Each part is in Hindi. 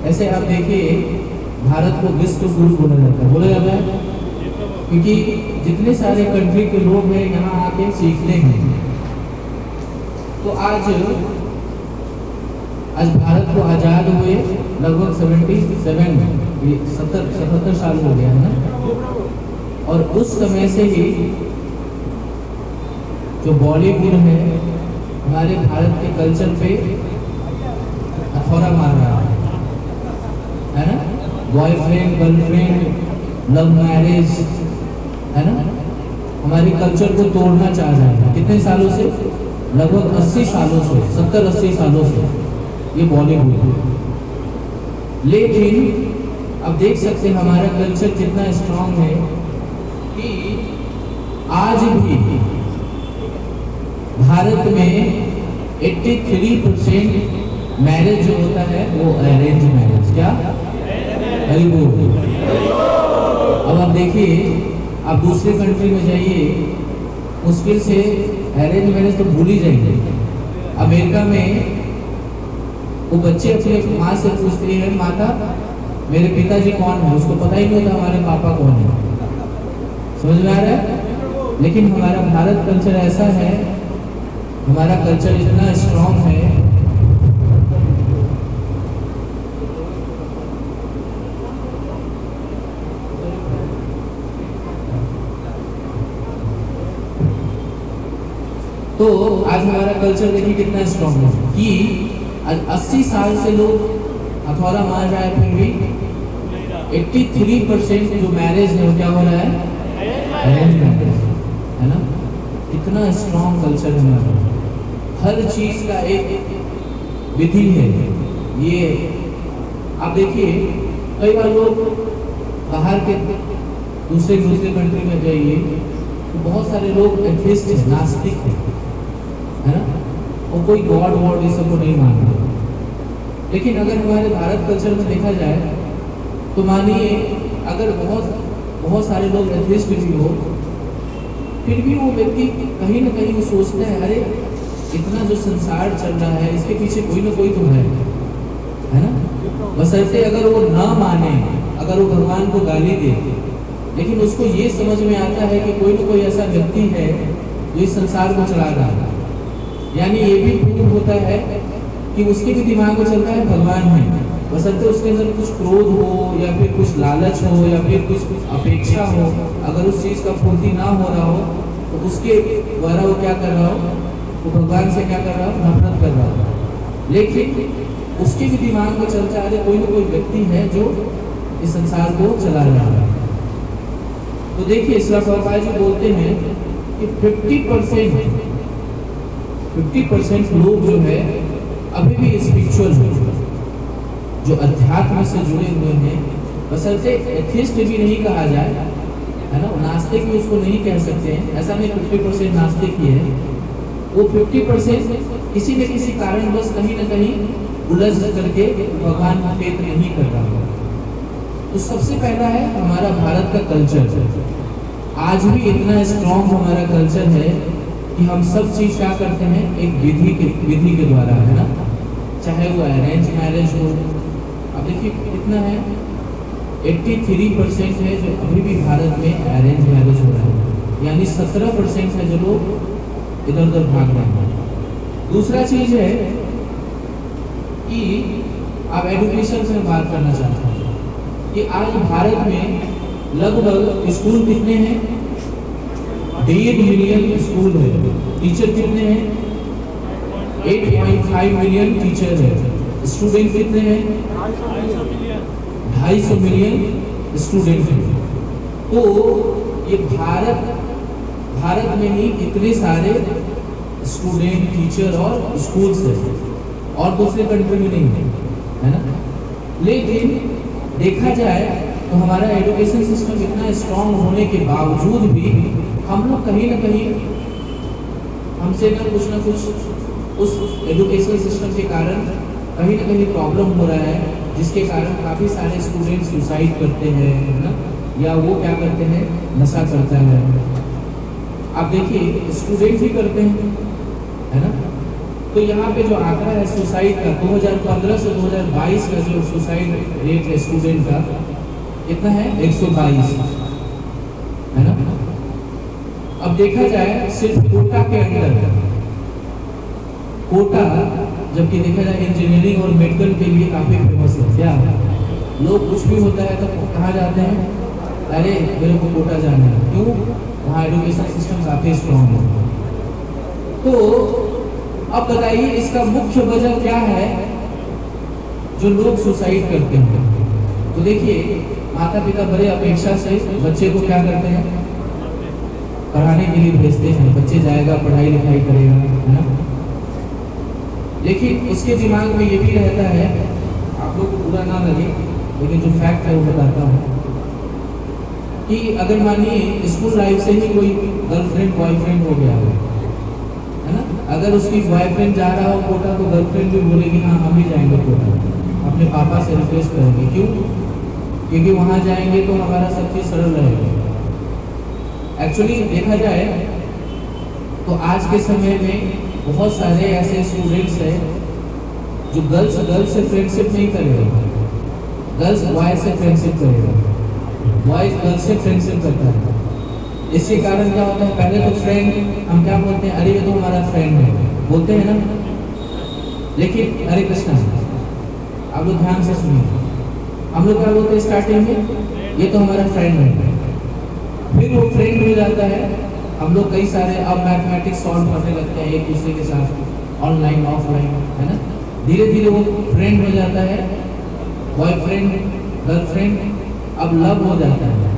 ऐसे आप देखिए भारत को विश्व गुरु बोला जाता है क्योंकि जितने सारे कंट्री के लोग हैं यहाँ आके सीखते हैं। तो आज भारत को आज़ाद हुए लगभग 77 साल हो गया है ना। और उस समय से ही जो बॉलीवुड है हमारे भारत के कल्चर पे हथौड़ा मार रहा है ना। बॉयफ्रेंड गर्लफ्रेंड लव मैरिज है ना, हमारी कल्चर को तोड़ना चाह रहा है। कितने सालों से? लगभग 80 सालों से, 70-80 सालों से ये बॉलीवुड। लेकिन अब देख सकते हैं हमारा कल्चर कितना स्ट्रांग है कि आज भी भारत में 83% मैरिज जो होता है वो अरेंज मैरिज। क्या? अब आप देखिए, आप दूसरे कंट्री में जाइए, मुश्किल से अरेंज मैरिज तो भूल ही जाएंगे। अमेरिका में वो बच्चे अपने माँ से पूछते हैं, माता मेरे पिताजी कौन है? उसको पता ही नहीं होता हमारे पापा कौन है। समझ में आ रहा है? लेकिन हमारा भारत कल्चर ऐसा है, हमारा कल्चर इतना स्ट्रांग है। तो आज हमारा कल्चर देखिए कितना स्ट्रांग है कि 80 साल से लोग हथौड़ा मार रहा है, फिर भी 83% जो मैरिज है वो क्या हो रहा है? अरेंज मैरिज है ना। कितना स्ट्रांग कल्चर है हमारा। हर चीज का एक विधि है। ये आप देखिए, कई बार लोग बाहर के दूसरे कंट्री में जाइए तो बहुत सारे लोग एथिस्ट हैं, नास्तिक है ना, और कोई गॉड वॉड ये सबको नहीं मानते। लेकिन अगर हमारे भारत कल्चर में देखा जाए तो मानिए अगर बहुत सारे लोग एथिस्ट भी हो, फिर भी वो व्यक्ति कहीं ना कहीं वो सोचता है, अरे इतना जो संसार चल रहा है इसके पीछे कोई ना कोई तो है ना। बशर्ते अगर वो ना माने, अगर वो भगवान को गाली दे, लेकिन उसको ये समझ में आता है कि कोई ना कोई ऐसा व्यक्ति है जो इस संसार को चला रहा है। यानी ये भी प्रूव होता है कि उसके भी दिमाग में चलता है भगवान है। बशर्ते उसके अंदर कुछ क्रोध हो या फिर कुछ लालच हो या फिर कुछ अपेक्षा हो, अगर उस चीज़ का पूर्ति ना हो रहा हो तो उसके द्वारा वो क्या कर रहा हो? वो भगवान से क्या कर रहा हो? नफरत कर रहा हो। लेकिन उसके भी दिमाग में चलता है कोई ना कोई व्यक्ति है जो इस संसार को चला रहा है। तो देखिए इस्लाम जी बोलते हैं कि 50% लोग जो है अभी भी स्पिरिचुअल है, जो अध्यात्म से जुड़े हुए हैं। बशर्ते एथिस्ट भी नहीं कहा जाए, है ना, नास्तिक भी उसको नहीं कह सकते हैं। ऐसा नहीं 50% नास्तिक ही है, वो 50% किसी न किसी कारण बस कहीं ना कहीं उलझ करके भगवान का फेथ नहीं कर रहा। तो सबसे पहला है हमारा भारत का कल्चर। आज भी इतना स्ट्रॉन्ग हमारा कल्चर है कि हम सब चीज़ क्या करते हैं? एक विधि के द्वारा, है ना, चाहे वो अरेंज मैरिज हो। अब देखिए कितना है, 83% है जो अभी भी भारत में अरेंज मैरिज हो रहा है, यानी 17% है जो लोग इधर उधर भाग रहे हैं। दूसरा चीज है कि आप एजुकेशन से बात करना चाहते हैं कि आज भारत में लगभग स्कूल कितने हैं? 1.5 मिलियन स्कूल है। टीचर कितने हैं? 8.5 मिलियन टीचर है। स्टूडेंट कितने हैं? 250 मिलियन स्टूडेंट हैं। तो ये भारत में ही इतने सारे स्टूडेंट, टीचर और स्कूल्स हैं, और दूसरे कंट्री में नहीं है ना। लेकिन देखा जाए तो हमारा एजुकेशन सिस्टम इतना स्ट्रांग होने के बावजूद भी हम लोग कहीं ना कहीं हमसे ना कुछ उस एजुकेशन सिस्टम के कारण कहीं ना कहीं प्रॉब्लम हो रहा है, जिसके कारण काफ़ी सारे स्टूडेंट सुसाइड करते हैं, है ना, या वो क्या करते हैं? नशा करता है। आप देखिए स्टूडेंट भी करते हैं, है ना। तो यहाँ पे जो आंकड़ा है सुसाइड का 2015 से 2022 का जो सुसाइड रेट है स्टूडेंट का कितना है 122 है ना। अब देखा जाए सिर्फ कोटा के अंदर, कोटा जबकि देखा जाए इंजीनियरिंग और मेडिकल के लिए काफी फेमस है। क्या लोग कुछ भी होता है तो कहाँ जाते हैं, अरे मेरे को कोटा जाना है, क्यों, वहाँ एजुकेशन सिस्टम काफी स्ट्रॉन्ग है। तो अब बताइए इसका मुख्य वजह क्या है जो लोग सुसाइड करते हैं। तो देखिए माता पिता बड़े अपेक्षा से बच्चे को क्या करते हैं, पढ़ाने के लिए भेजते हैं, बच्चे जाएगा पढ़ाई लिखाई करेगा, है ना। लेकिन उसके दिमाग में ये भी रहता है, आप लोग को बुरा ना लगे लेकिन जो फैक्ट है वो बताता हूँ, कि अगर मानिए स्कूल लाइफ से ही कोई गर्लफ्रेंड बॉयफ्रेंड हो गया है ना, अगर उसकी बॉयफ्रेंड जा रहा हो कोटा तो गर्लफ्रेंड भी बोलेगी हाँ हम भी जाएंगे कोटा, अपने पापा से रिक्वेस्ट करेंगे, क्यों, क्योंकि वहाँ जाएंगे तो हमारा सब चीज़ सरल रहेगा। एक्चुअली देखा जाए तो आज के समय में बहुत सारे ऐसे स्टूडेंट्स हैं जो गर्ल्स से फ्रेंडशिप नहीं करेगा, गर्ल्स बॉय से फ्रेंडशिप करेगा, बॉयज गर्ल्स से फ्रेंडशिप करता है। इसके कारण क्या होता है, पहले तो फ्रेंड हम क्या बोलते हैं, अरे ये तो हमारा फ्रेंड है बोलते हैं ना, लेकिन हरे कृष्णा आप लोग ध्यान से सुनिए, हम लोग क्या बोलते हैं स्टार्टिंग में, ये तो हमारा फ्रेंड है, फिर वो फ्रेंड हो जाता है। हम लोग कई सारे अब मैथमेटिक्स सॉल्व करने लगते हैं एक दूसरे के साथ, ऑनलाइन ऑफलाइन, है ना, धीरे धीरे वो फ्रेंड हो जाता है, बॉयफ्रेंड गर्लफ्रेंड, अब लव हो जाता है।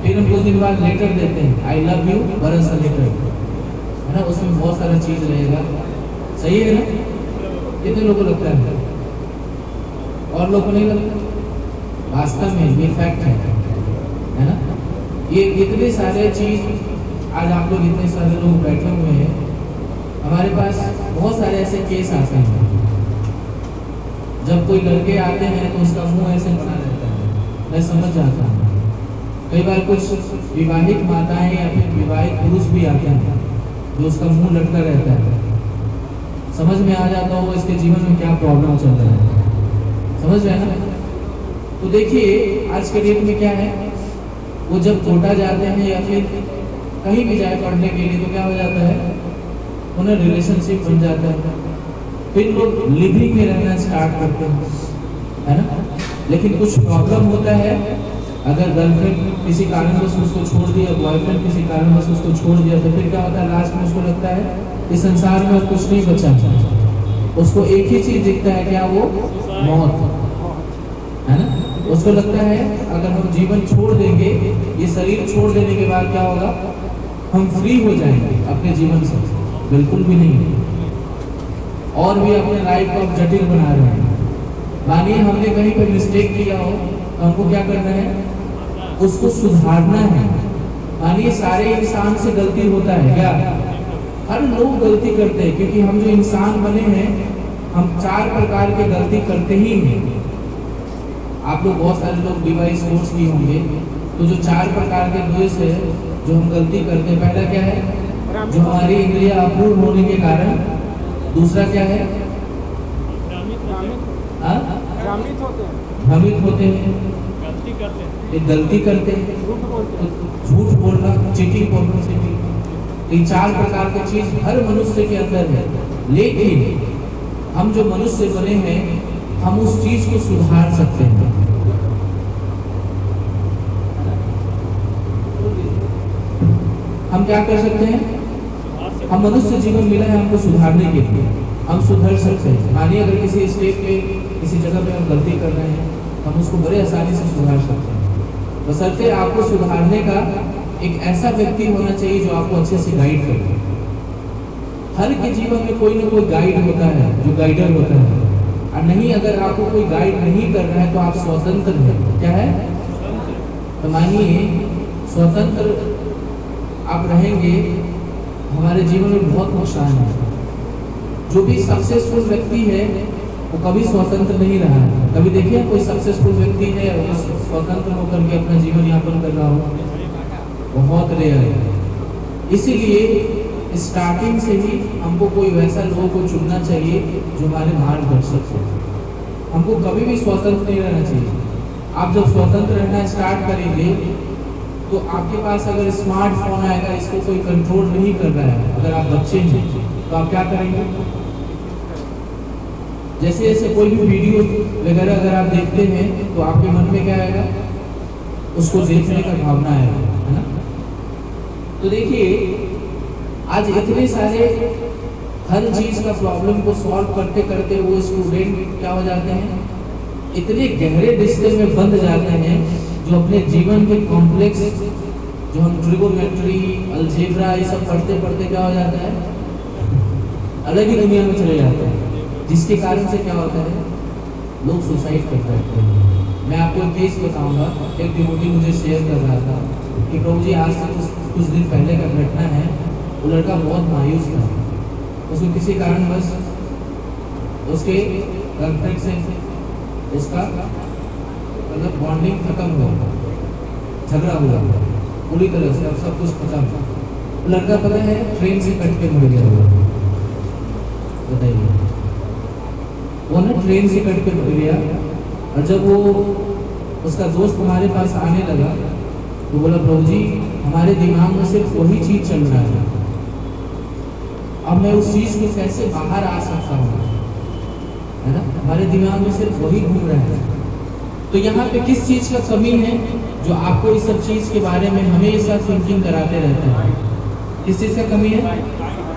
फिर हम कुछ दिन बाद लेटर देते हैं, आई लव यू बरस लेटर, है ना, उसमें बहुत सारा चीज रहेगा, सही है ना, कितने लोगों को लगता है, और लोगों को नहीं लगता, वास्तव में ये फैक्ट है ना। ये इतने सारे चीज आज आप लोग इतने सारे लोग बैठे हुए हैं, हमारे पास बहुत सारे ऐसे केस आते हैं, जब कोई लड़के आते हैं तो उसका मुंह ऐसे बना रहता है, मैं समझ जाता हूँ। कई बार कुछ विवाहित माताएं या फिर विवाहित पुरुष भी आते हैं जो उसका मुंह लटका रहता है, समझ में आ जाता हो इसके जीवन में क्या प्रॉब्लम चल रहा है, समझ रहे हैं ना। तो देखिए आज के डेट में क्या है, वो जब कोटा जाते हैं या फिर कहीं भी जाए पढ़ने के लिए तो क्या हो जाता है, उन्हें रिलेशनशिप बन जाता है, फिर लोग लिविंग में रहना स्टार्ट करते हैं, है ना। लेकिन कुछ प्रॉब्लम होता है, अगर गर्लफ्रेंड किसी कारणवश उसको छोड़ दिया, बॉयफ्रेंड किसी कारणवश उसको छोड़ दिया, तो फिर क्या होता है, लास्ट में उसको लगता है इस संसार में कुछ नहीं बचा, उसको एक ही चीज दिखता है, क्या, वो मौत, है ना। उसको लगता है अगर हम जीवन छोड़ देंगे, ये शरीर छोड़ देने के बाद क्या होगा, हम फ्री हो जाएंगे अपने जीवन से, बिल्कुल भी नहीं, और भी अपने लाइफ को हम जटिल बना रहे हैं। मानिए हमने कहीं पर मिस्टेक किया हो तो हमको क्या करना है, उसको सुधारना है। मानिए सारे इंसान से गलती होता है, क्या, हर लोग गलती करते हैं, क्योंकि हम जो इंसान बने हैं हम 4 प्रकार की गलती करते ही हैं। आप लोग बहुत सारे लोग डिवाइस कोर्स किए होंगे, तो जो 4 प्रकार के दोष है जो हम गलती करते हैं, पहला क्या है, जो हमारी इंद्रियां अपूर्ण होने के कारण, दूसरा क्या है, भ्रमित होते हैं, गलती करते हैं, झूठ बोलना, चीटिंग बोलना, चीटिंग, ये 4 प्रकार की चीज हर मनुष्य के अंदर है। लेकिन हम जो मनुष्य बने हैं हम उस चीज को सुधार सकते हैं। हम क्या कर सकते हैं, हम मनुष्य जीवन मिला है हमको सुधारने के लिए, हम सुधर सकते हैं। मानिए अगर किसी स्टेज पे किसी जगह पे हम गलती कर रहे हैं, हम उसको बड़े आसानी से सुधार सकते हैं। बशर्ते आपको सुधारने का एक ऐसा व्यक्ति होना चाहिए जो आपको अच्छे से गाइड करे। हर के जीवन में कोई ना कोई गाइड होता है, जो गाइडर होता है, और नहीं अगर आपको कोई गाइड नहीं कर रहा है तो आप स्वतंत्र हैं। क्या है, तो मानिए स्वतंत्र आप रहेंगे, हमारे जीवन में बहुत नुकसान है। जो भी सक्सेसफुल व्यक्ति है वो कभी स्वतंत्र नहीं रहा है। कभी देखिए कोई सक्सेसफुल व्यक्ति है वो स्वतंत्र होकर के अपना जीवन यापन कर रहा हो, बहुत रेयर है। इसीलिए स्टार्टिंग से ही हमको कोई वैसा लोगों को चुनना चाहिए जो हमारे मार्गदर्शक हो। हमको कभी भी स्वतंत्र नहीं रहना चाहिए। आप जब स्वतंत्र रहना स्टार्ट करेंगे तो आपके पास अगर स्मार्टफोन आएगा, इसको कोई कंट्रोल नहीं कर रहा है, अगर आप बच्चे हैं तो आप क्या करेंगे? जैसे जैसे कोई भी वीडियो वगैरह अगर आप देखते हैं तो आपके मन में क्या आएगा? उसको देखने का भावना आएगा, है ना? तो देखिए आज इतने सारे हर चीज का प्रॉब्लम को सॉल्व करते करते वो स्टूडेंट क्या हो जाते हैं, इतने गहरे रिश्ते में बंध जाते हैं जो अपने जीवन के कॉम्प्लेक्स जो हम ट्रिगोनोमेट्री, अलजेब्रा ये सब पढ़ते पढ़ते क्या हो जाता है, अलग ही दुनिया में चले जाते हैं। जिसके कारण से क्या होता है, लोग सुसाइड कर बैठते हैं। मैं आपको एक केस बताऊंगा। एक डिवोटी मुझे शेयर कर रहा था कि प्रभु जी आज से कुछ दिन पहले का घटना है। वो लड़का बहुत मायूस था। उसको किसी कारण बस उसके गर्लफ्रेंड से उसका मतलब बॉन्डिंग खत्म हुआ, झगड़ा हुआ पूरी तरह से, अब सब कुछ खत्म। लड़का पता है ट्रेन से कट के मर गया हुआ, बताइए। वो ना ट्रेन से कट के मर गया। और जब वो उसका दोस्त हमारे पास आने लगा तो बोला प्रभु जी हमारे दिमाग में सिर्फ वही चीज चल रहा है, अब मैं उस चीज को कैसे बाहर आ सकता हूँ, है ना? हमारे दिमाग में सिर्फ वही घूम रहा है। तो यहाँ पे किस चीज का कमी है जो आपको इस सब चीज के बारे में हमेशा थिंकिंग कराते रहते हैं? किस चीज का कमी है?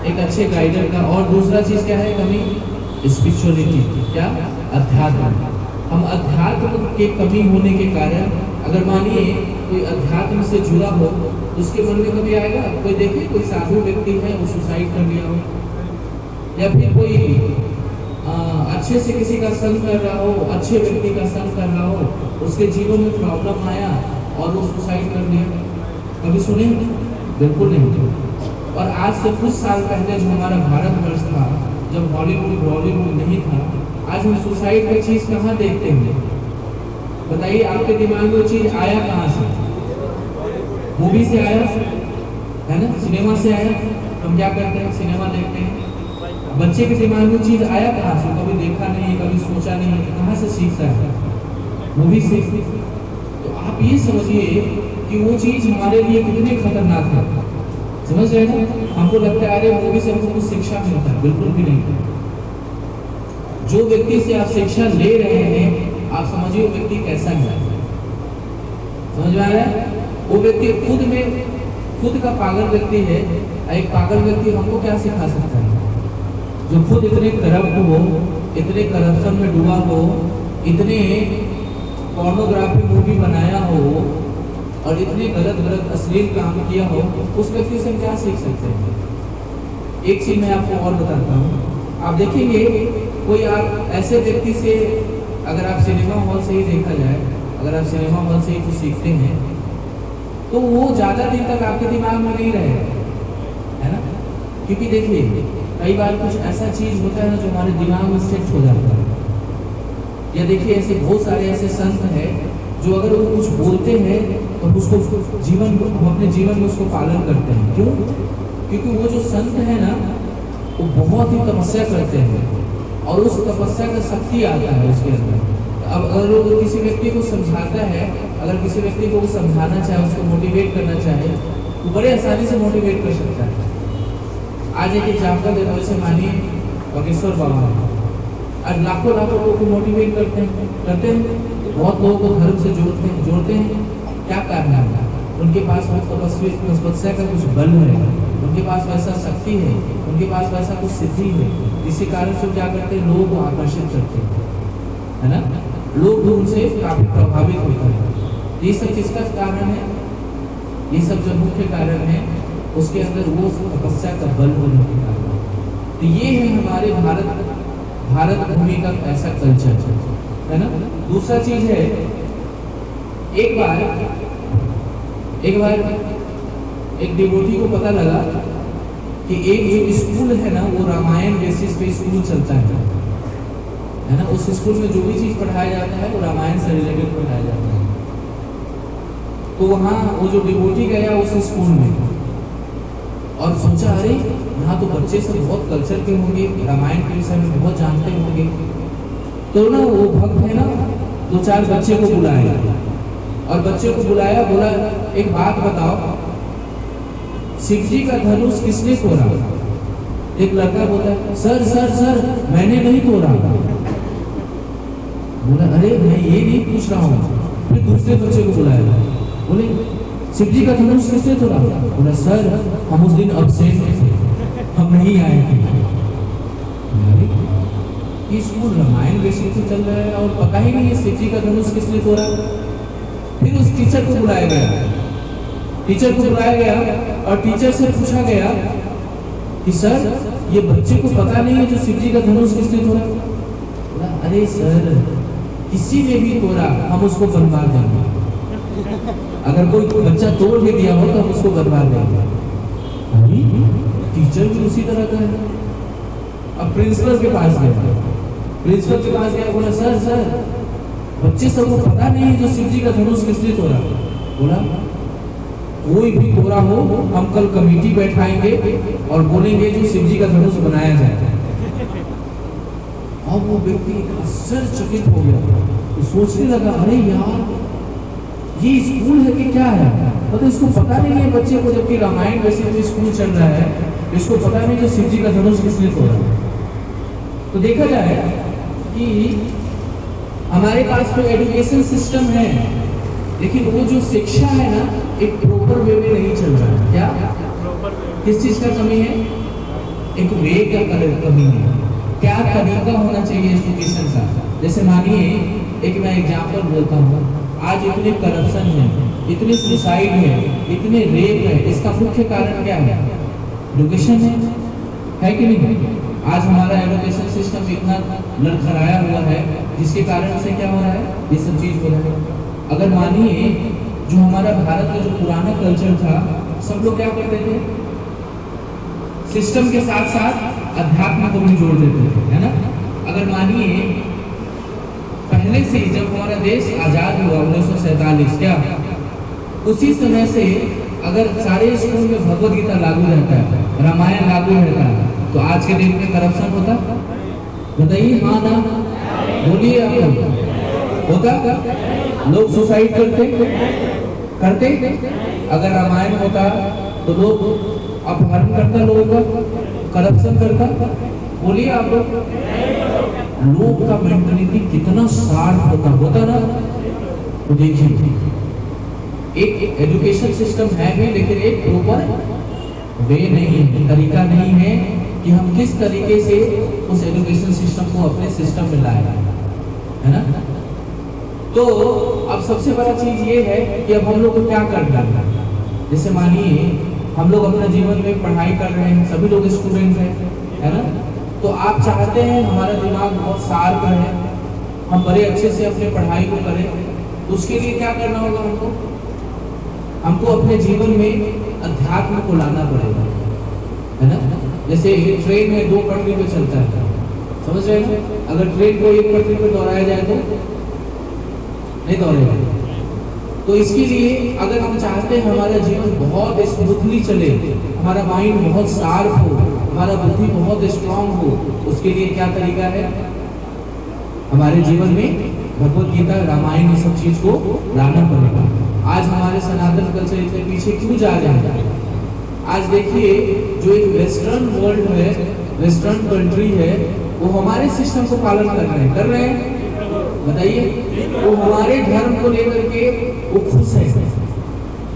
एक अच्छे गाइडर का। और दूसरा चीज क्या है कमी? स्पिरिचुअलिटी, क्या? अध्यात्म। हम अध्यात्म के कमी होने के कारण, अगर मानिए कोई अध्यात्म से जुड़ा हो तो उसके मन में कभी आएगा, कोई देखिए कोई साधु व्यक्ति है वो सुसाइड कर लिया हो, या फिर कोई अच्छे से किसी का संग कर रहा हो, अच्छे व्यक्ति का संग कर रहा हो, उसके जीवन में प्रॉब्लम आया और वो सुसाइड कर लिया, कभी सुने? बिल्कुल नहीं। और आज से कुछ साल पहले जो हमारा भारतवर्ष था, जब हॉलीवुड बॉलीवुड नहीं था, आज हम सुसाइड की चीज कहाँ देखते हैं? बताइए आपके दिमाग में वो चीज आया कहाँ से? मूवी से आया, है ना? सिनेमा से आया। हम क्या करते हैं? सिनेमा देखते हैं। बच्चे के दिमाग में चीज आया कहाँ से? कभी देखा नहीं, कभी सोचा नहीं, कहाँ से सीखता है? मूवी से। तो आप ये समझिए कि वो चीज हमारे लिए कितनी खतरनाक है। समझ रहे हैं? हमको लगता है अरे मूवी से हमको कुछ शिक्षा मिलता है, बिल्कुल भी नहीं। जो व्यक्ति से आप शिक्षा ले रहे हैं आप समझिए वो व्यक्ति कैसा है। समझ में आ रहा है? वो व्यक्ति खुद का पागल व्यक्ति है। एक पागल व्यक्ति हमको क्या सिखा सकता है? जो खुद इतने करप्ट हो, इतने करप्शन में डूबा हो, इतने पोर्नोग्राफी मूवी बनाया हो और इतने गलत अश्लील काम किया हो, उस व्यक्ति से हम क्या सीख सकते हैं? एक चीज मैं आपको और बताता हूँ। आप देखेंगे कोई आप ऐसे व्यक्ति से, अगर आप सिनेमा हॉल से ही देखा जाए, अगर आप सिनेमा हॉल से ही कुछ सीखते हैं तो वो ज्यादा दिन तक आपके दिमाग में नहीं रहेगा, है ना? क्योंकि देखिए कई बार कुछ ऐसा चीज होता है ना जो हमारे दिमाग में सेट हो जाता है। या देखिए ऐसे बहुत सारे ऐसे संत हैं जो अगर वो कुछ बोलते हैं तो उसको हम अपने जीवन में उसको पालन करते हैं। क्यों? क्योंकि वो जो संत है ना वो बहुत ही तपस्या करते हैं और उस तपस्या का शक्ति आता है उसके अंदर। अब अगर वो किसी व्यक्ति को समझाता है, अगर किसी व्यक्ति को वो समझाना चाहे, उसको मोटिवेट करना चाहे तो बड़े आसानी से मोटिवेट कर सकता है। आज एक एग्जाम्पल देता हूं, जैसे मानिए बागेश्वर बाबा आज लाखों लोगों को मोटिवेट करते हैं, बहुत लोगों को धर्म से जोड़ते हैं। क्या कारण है? उनके पास वो तपस्या का कुछ बल है, उनके पास वैसा शक्ति है, उनके पास वैसा कुछ सिद्धि है, इसी कारण से क्या करते हैं? लोगों को आकर्षित करते हैं, है ना? लोग भी उनसे काफी प्रभावित होते हैं। ये सब किसका कारण है? ये सब जो मुख्य कारण है उसके अंदर वो तपस्या का बल होने के कारण। तो ये है हमारे भारत भूमि का ऐसा कल्चर, है ना? दूसरा चीज है, एक बार एक डिवोटी को पता लगा कि एक जो स्कूल है ना वो रामायण बेसिस पे स्कूल चलता है ना? उस स्कूल में जो भी चीज पढ़ाया जाता है वो रामायण से रिलेटेड पढ़ाया जाता है। तो वहाँ वो जो डिवोटी गया उस स्कूल में, और सोचा अरे यहाँ तो बच्चे सब बहुत कल्चर के होंगे, रामायण के विषय में बहुत जानते होंगे। तो ना वो भक्त है ना, 2-4 बच्चे को बुलाया और बच्चे को बुलाया, बोला एक बात बताओ, शिव जी का धनुष किसने तोड़ा? एक लड़का बोलता है सर सर सर मैंने नहीं तोड़ा। बोला अरे मैं ये नहीं पूछ रहा हूँ। फिर दूसरे बच्चे को बुलाया, बोले शिव जी का धनुष किसने तोड़ा? बोला सर हम उस दिन अब्सेंट थे, हम नहीं आए थे। ये स्कूल रामायण बेसिक से चल रहा है और पता ही नहीं है शिव जी का धनुष किसने तोड़ा। फिर उस टीचर को बुलाया गया, टीचर को बुलाया गया और टीचर से पूछा गया कि सर ये बच्चे को पता नहीं है जो शिव जी का धनुष किसने तोड़ा? अरे सर किसी ने भी तोड़ा हम उसको बनवा देंगे, अगर कोई बच्चा तोड़ भी दिया हो तो हम उसको बनवा देंगे। अभी टीचर भी उसी तरह का है। अब प्रिंसिपल के पास गया, प्रिंसिपल के पास गया, बोला सर सर बच्चे सबको पता नहीं है जो शिव जी का धनुष किसने तोड़ा। बोला कोई भी तोड़ा हो हम कल कमेटी बैठाएंगे और बोलेंगे जो शिव जी का धनुष बनाया जाए। अब वो व्यक्ति आश्चर्यचकित हो गया, तो सोचने लगा अरे यार ये स्कूल है कि क्या है, मतलब इसको पता नहीं है बच्चे को, जबकि रामायण वैसे तो स्कूल चल रहा है, इसको पता नहीं जो शिव जी का धनुष किसने तोड़ा। तो देखा जाए कि हमारे पास तो एजुकेशन सिस्टम है, लेकिन वो जो शिक्षा है ना एक प्रॉपर वे में नहीं चल रहा है। क्या किस चीज का कमी है? एक वे का कमी है। क्या तरीका होना चाहिए एजुकेशन का? जैसे मानिए एक मैं एग्जाम्पल बोलता हूँ, आज इतने करप्शन है, इतने सुसाइड है, इतने रेप है, इसका मुख्य कारण क्या है? एजुकेशन है कि नहीं? आज हमारा एजुकेशन सिस्टम इतना लड़खड़ाया हुआ है जिसके कारण से क्या हो रहा है, ये सब चीज हो रहा है। अगर मानिए जो हमारा भारत का जो पुराना कल्चर था, सब लोग क्या करते थे, सिस्टम के साथ साथ अध्यात्म को भी जोड़ देते थे, है ना। अगर मानिए पहले से जब हमारा देश आजाद हुआ 1947, क्या उसी समय से अगर सारे स्कूल में भगवद गीता लागू रहता है, रामायण लागू रहता है, तो आज के दिन में करप्शन होता? बताइए हाँ ना, बोलिए आप, होता? लोग सुसाइड करते? अगर रामायण होता तो लोग अपहरण करता, लोगों का करप्शन करता? बोलिए आप लोग का मेंटालिटी कितना शार्प होता ना। तो देखिए एक एजुकेशन सिस्टम है भी, लेकिन एक प्रॉपर वे नहीं है, तरीका नहीं है कि हम किस तरीके से उस एजुकेशन सिस्टम को अपने सिस्टम में लाए, है ना। तो अब सबसे बड़ा चीज ये है कि अब हम लोग को क्या करना है। जैसे मानिए हम लोग अपने जीवन में पढ़ाई कर रहे हैं, सभी लोग स्टूडेंट हैं, है ना। तो आप चाहते हैं हमारा दिमाग बहुत शार्प है, हम बड़े अच्छे से अपने पढ़ाई को करें, तो उसके लिए क्या करना होगा? हमको अपने जीवन में अध्यात्म को लाना पड़ेगा, है ना। जैसे ट्रेन में 2 पटरी पे चलता है, समझ रहे हैं? अगर ट्रेन को 1 पटरी पे दौड़ाया जाए तो नहीं दौड़ेगा। तो इसके लिए अगर हम चाहते हैं हमारा जीवन बहुत स्मूथली चले, हमारा माइंड बहुत शार्प हो, हमारा बुद्धि बहुत स्ट्रांग हो, उसके लिए क्या तरीका है? हमारे जीवन में भगवद गीता, रामायण, ये सब चीज को लाना पड़ेगा। आज हमारे सनातन कल्चर इतने पीछे क्यों जा रहे हैं? आज देखिए जो एक वेस्टर्न वर्ल्ड है, वेस्टर्न कंट्री है, वो हमारे सिस्टम को पालन कर रहे हैं। बताइए, वो हमारे धर्म को लेकर के वो खुश है,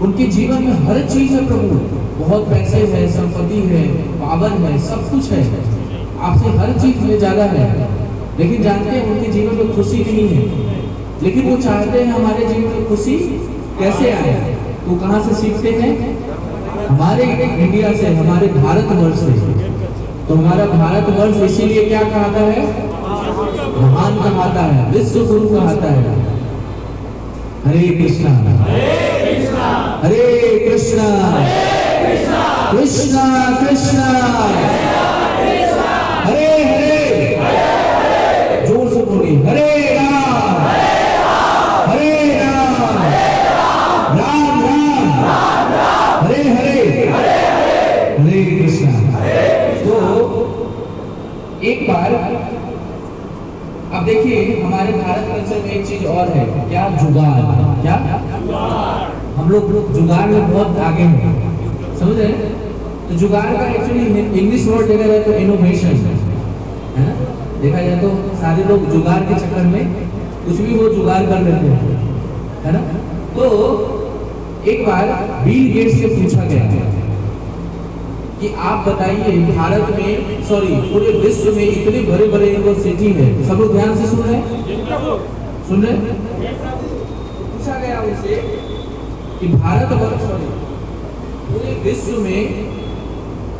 उनके जीवन में हर चीज है प्रभु, बहुत पैसे है, संपत्ति है, पावर है, सब कुछ है, आपसे हर चीज में ज्यादा है, लेकिन जानते हैं उनके जीवन में खुशी नहीं है। लेकिन वो चाहते हैं हमारे जीवन में खुशी कैसे आए, तो कहाँ से सीखते हैं? हमारे इंडिया से, हमारे भारतवर्ष से। तो हमारा भारतवर्ष इसीलिए क्या कहता है? महान कहता है, विश्व गुरु कहता है। हरे कृष्णा हरे कृष्णा कृष्णा कृष्णा हरे हरे, जोर से बोलिए, हरे राम हरे राम राम राम हरे हरे हरे है, क्या जुगाड़, क्या हम लोग जुगाड़ में बहुत आगे हैं, समझ रहे हैं? तो जुगाड़ का एक्चुअली इंग्लिश वर्ड देखा जाए तो इनोवेशन है ना। देखा जाए तो सारे लोग जुगाड़ के चक्कर में कुछ भी वो जुगाड़ कर लेते हैं, है ना। तो एक बार बिल गेट्स से पूछा गया कि आप बताइए भारत में, सॉरी पूरे विश्व में इतने बड़े बड़े यूनिवर्सिटी है, सब लोग ध्यान से सुन रहे हैं, सुन रहे हैं? पूछा गया उनसे कि भारत सॉरी पूरे विश्व में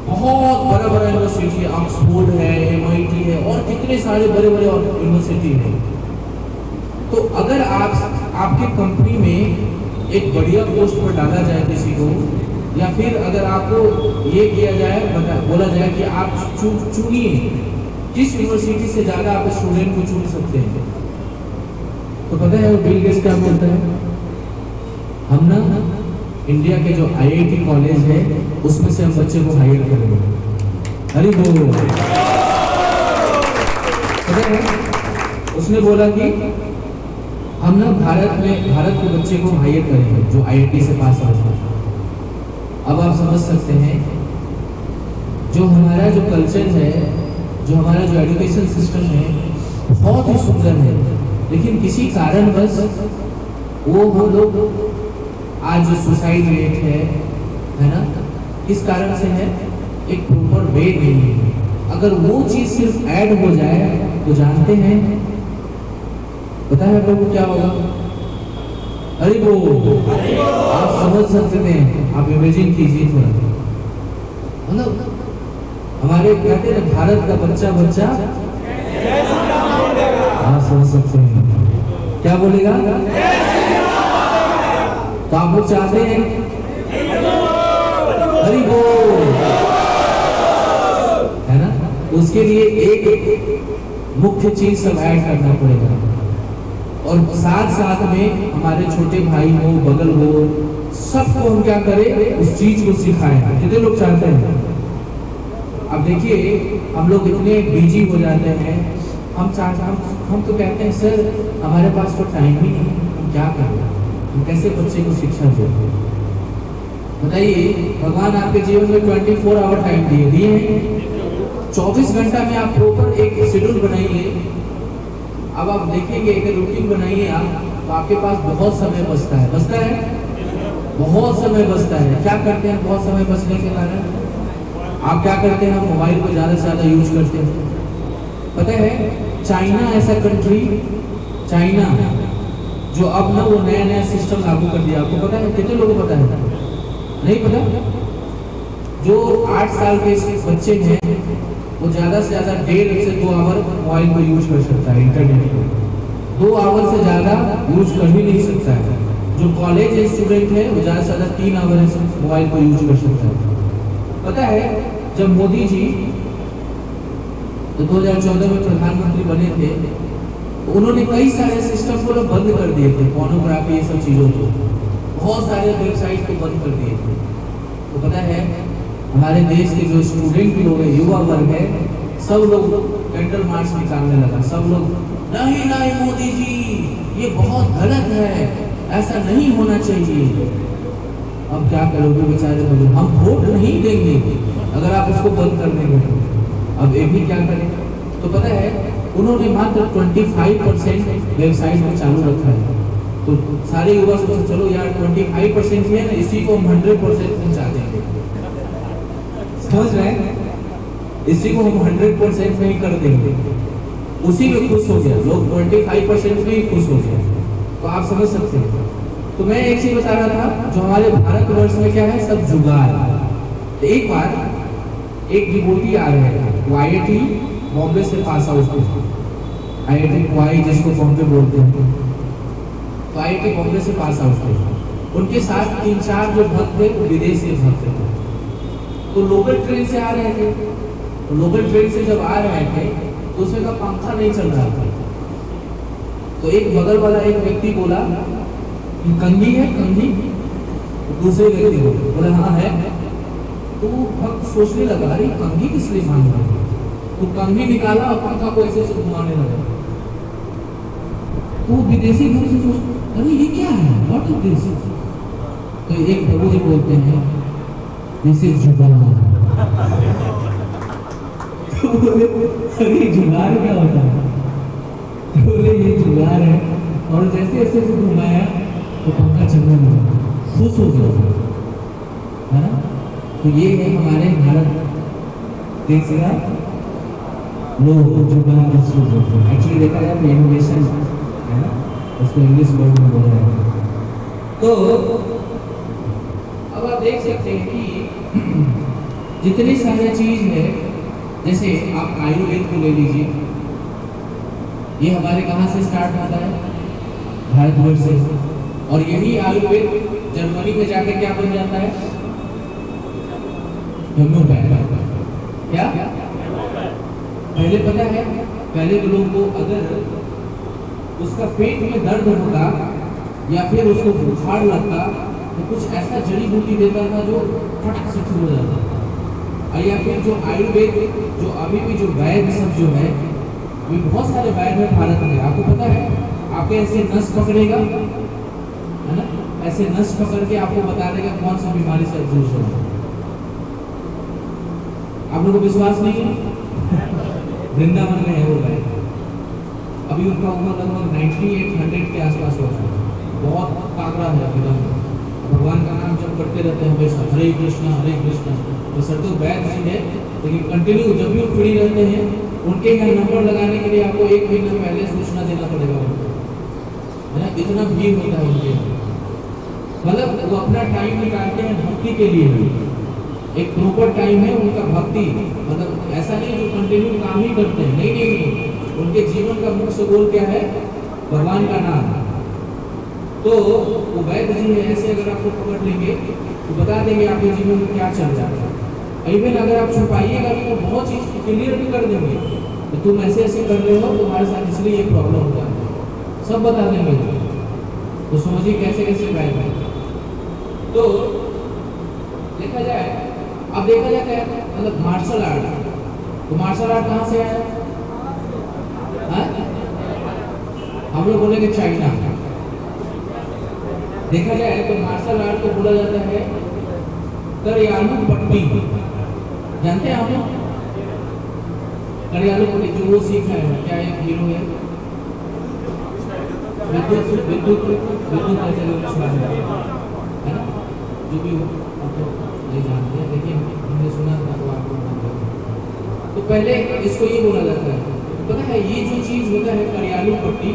बहुत बड़ा बड़ा यूनिवर्सिटी है, ऑक्सफोर्ड है, MIT है और कितने सारे बड़े बड़े यूनिवर्सिटी है। तो अगर आपके कंपनी में एक बढ़िया पोस्ट पर डाला जाए किसी को, या फिर अगर आपको ये किया जाए, बोला जाए कि आप चुनिए किस यूनिवर्सिटी से ज्यादा आप स्टूडेंट को चुन सकते हैं, तो पता है वो बिल गेट्स क्या बोलता है? हम ना इंडिया के जो IIT कॉलेज है उसमें से हम बच्चे को हायर करेंगे। अरे बोलो, पता है उसने बोला कि हम ना भारत के बच्चे को हायर करेंगे जो IIT से पास आउट है। अब आप समझ सकते हैं जो हमारा जो कल्चर है, जो हमारा जो एजुकेशन सिस्टम है बहुत ही सुंदर है, लेकिन किसी कारणवश वो लोग आज जो सुसाइड रेट है ना, किस कारण से है? एक प्रॉपर वे नहीं है। अगर वो चीज सिर्फ ऐड हो जाए तो जानते हैं पता है आपको क्या होगा? अरे वो आप समझ सकते हैं, आप इमेजिन कीजिए थोड़ा, मतलब हमारे कहते हैं भारत का बच्चा आप समझ सकते हैं क्या बोलेगा? तो आप लोग चाहते हैं हरि बोल, है ना। उसके लिए एक मुख्य चीज सब ऐड करना पड़ेगा, और साथ साथ में हमारे छोटे भाई हो, बगल हो, सबको हम क्या करें? उस चीज को सिखाएं। कितने लोग चाहते हैं? अब देखिए हम लोग इतने बिजी हो जाते हैं, हम तो कहते हैं सर हमारे पास तो टाइम ही नहीं, हम क्या करें, हम कैसे बच्चे को शिक्षा दें? बताइए, भगवान आपके जीवन में 24 आवर टाइम दिए हैं, 24 घंटा में आप प्रॉपर एक शेड्यूल बनाइए। अब आप देखेंगे एक रूटीन बनाइए आप, तो आपके पास बहुत समय बचता है, बहुत समय बचता है। क्या करते हैं बहुत समय बचने के कारण? आप क्या करते हैं? आप मोबाइल को ज़्यादा से ज़्यादा यूज करते हैं। पता है चाइना ऐसा कंट्री, चाइना जो अब ना वो नया सिस्टम लागू कर दिया, आपको पता है? कितने लोगों को पता है? नहीं पता? जो 8 साल के बच्चे हैं वो ज़्यादा से ज़्यादा 1.5 से 2 आवर मोबाइल को यूज कर सकता है, इंटरनेट को 2 आवर से ज़्यादा यूज कर ही नहीं सकता है। जो कॉलेज स्टूडेंट है वो ज़्यादा से ज़्यादा 3 आवर मोबाइल को यूज कर सकता है। पता है जब मोदी जी 2014 में प्रधानमंत्री बने थे तो उन्होंने कई सारे सिस्टम को बंद कर दिए थे, पोर्नोग्राफी ये सब चीज़ों को, बहुत सारे वेबसाइट को बंद कर दिए थे। तो पता है हमारे देश के जो स्टूडेंट लोग हैं, युवा वर्ग है, सब लोग कैंडल मार्च निकालने लगा। सब लोग नहीं मोदी जी ये बहुत गलत है, ऐसा नहीं होना चाहिए। अब क्या करोगे बेचारे लोग? हम वोट नहीं देंगे अगर आप उसको बंद कर देंगे तो। अब ये भी क्या करें? तो पता है उन्होंने मात्र 25% वेबसाइट में चालू रखा है। तो सारे युवा सोचते चलो यार 25% ही है ना, इसी को हम 100% पहुंचा देंगे। समझ रहे हैं? इसी को हम 100% में ही कर देंगे, उसी में खुश हो गया लोग, 25% में ही खुश हो गया। तो आप समझ सकते हैं। तो मैं एक चीज बता रहा था, जो हमारे भारतवर्ष में क्या है, सब जुगाड़। तो एक बार एक डिवोटी आ रहे हैं, वो IIT बॉम्बे से पास आउट हुए, IIT वाई जिसको बॉम्बे बोलते हैं, तो IIT बॉम्बे से पास आउट हुए। उनके साथ 3-4 जो भक्त थे वो विदेश के भक्त थे। तो लोकल ट्रेन से आ रहे थे, तो लोकल ट्रेन से जब आ रहे थे तो उसमें का पंखा नहीं चल रहा था। तो एक बगल वाला एक व्यक्ति बोला कि कंघी है कंघी, तो दूसरे व्यक्ति बोला हाँ है। तो भक्त सोचने लगा अरे कंघी किस लिए मांग रहा है, तो कंघी निकाला और पंखा को ऐसे घुमाने लगा। तो विदेशी घर से सोच, अरे ये क्या है, व्हाट इज दिस? तो एक प्रभु जी बोलते हैं दिस इज जुगाड़। तो बोले अरे जुगाड़ क्या होता है? तो बोले ये जुगाड़ है। और जैसे ऐसे से घुमाया तो पंखा चलने लगा, खुश हो गया, है ना? तो ये है हमारे भारत देश का लोग जुगाड़ एक्चुअली देखा जाए तो इनोवेशन है ना, उसको इंग्लिश वर्ड में बोला जाता है। तो अब आप देख सकते हैं कि जितनी सारी चीज है, जैसे आप आयुर्वेद को ले लीजिए, ये हमारे कहाँ से स्टार्ट होता है? भारतवर्ष से। और यही आयुर्वेद जर्मनी में जाकर क्या बन जाता है? होम्योपैथ। क्या पहले पता है, पहले के लोग को अगर उसका पेट में दर्द होता या फिर उसको बुखार लगता तो कुछ ऐसा जड़ी बूटी देता था जो फटक से ठीक हो जाता था। और या फिर जो आयुर्वेद, जो अभी भी जो वैद्य सब जो है, वे बहुत सारे वैद्य है भारत में। आपको पता है, आपके ऐसे नस पकड़ेगा, है ना, ऐसे नस पकड़ के आपको बता देगा कौन सी बीमारी से जूझ रहा है। आप लोगों को विश्वास नहीं है? वृंदावन में है वो वैद्य, अभी उनका उम्र लगभग 9800 के आसपास हुआ है, बहुत ताकड़ा है एकदम। भगवान का नाम जब करते रहते हैं हमेशा, हरे कृष्णा हरे कृष्णा। तो सर तो वैद्य जी है, लेकिन कंटिन्यू जब भी वो फ्री रहते हैं, उनके यहाँ नंबर लगाने के लिए आपको 1 महीना पहले सूचना देना पड़ेगा उनको, है ना? इतना भीड़ होता है उनके, मतलब वो अपना टाइम निकालते हैं भक्ति के लिए भी। एक प्रॉपर टाइम है उनका भक्ति, मतलब ऐसा नहीं जो कंटिन्यू काम ही करते हैं, नहीं नहीं नहीं, उनके जीवन का मुख्य गोल क्या है? भगवान का नाम। तो वो वैद्य जी है, ऐसे अगर आपको पकड़ लेंगे तो बता देंगे आपके जीवन में क्या चल रहा है। इवन अगर आप छुपाइएगा तो बहुत चीज क्लियर भी कर देंगे, तो तुम ऐसे ऐसे कर रहे हो, तुम्हारे साथ इसलिए ये प्रॉब्लम होता है, सब बता देंगे। तो समझिए कैसे कैसे वैद्य है। तो देखा जाए, अब देखा जाता है मतलब मार्शल आर्ट, तो मार्शल आर्ट कहाँ से आया? हम लोग बोलेंगे चाइना। देखा जाए तो मार्शल आर्ट को बोला जाता है करियालू पट्टी। जानते हैं आप लोग करियालू पट्टी? जो वो सीखा है, क्या एक हीरो है विद्युत विद्युत विद्युत ऐसे लोग है ना, जो भी आप लोग नहीं जानते हैं, लेकिन हमने सुना था तो आपको जानते हैं। तो पहले इसको ये बोला जाता है, पता है ये जो चीज होता है करियालू पट्टी,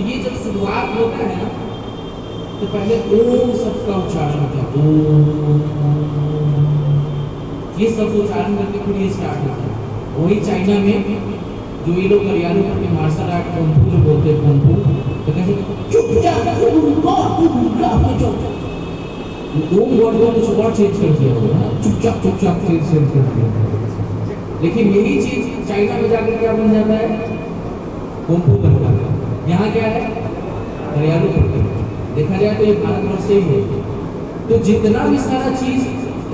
ये जब शुरुआत होता है ना, तो पहले ओम शब्द का उच्चारण होता है, ये शब्द उच्चारण करके फिर ये स्टार्ट होता है। वही चाइना में जो ये लोग करियालू पट्टी मार्शल आर्ट कुंफू जो बोलते हैं, कुंफू तो कैसे चुपचाप ओम वर्ड को कुछ और चेंज कर दिया होगा, चुपचाप चुपचाप चेंज कर दिया। लेकिन यही चीज चाइना में जाकर क्या बन जाता है? कुंफू बन जाता है। यहाँ क्या है? करियालू पट्टी। देखा जाए तो ये भारतवर्ष से ही है। तो जितना भी सारा चीज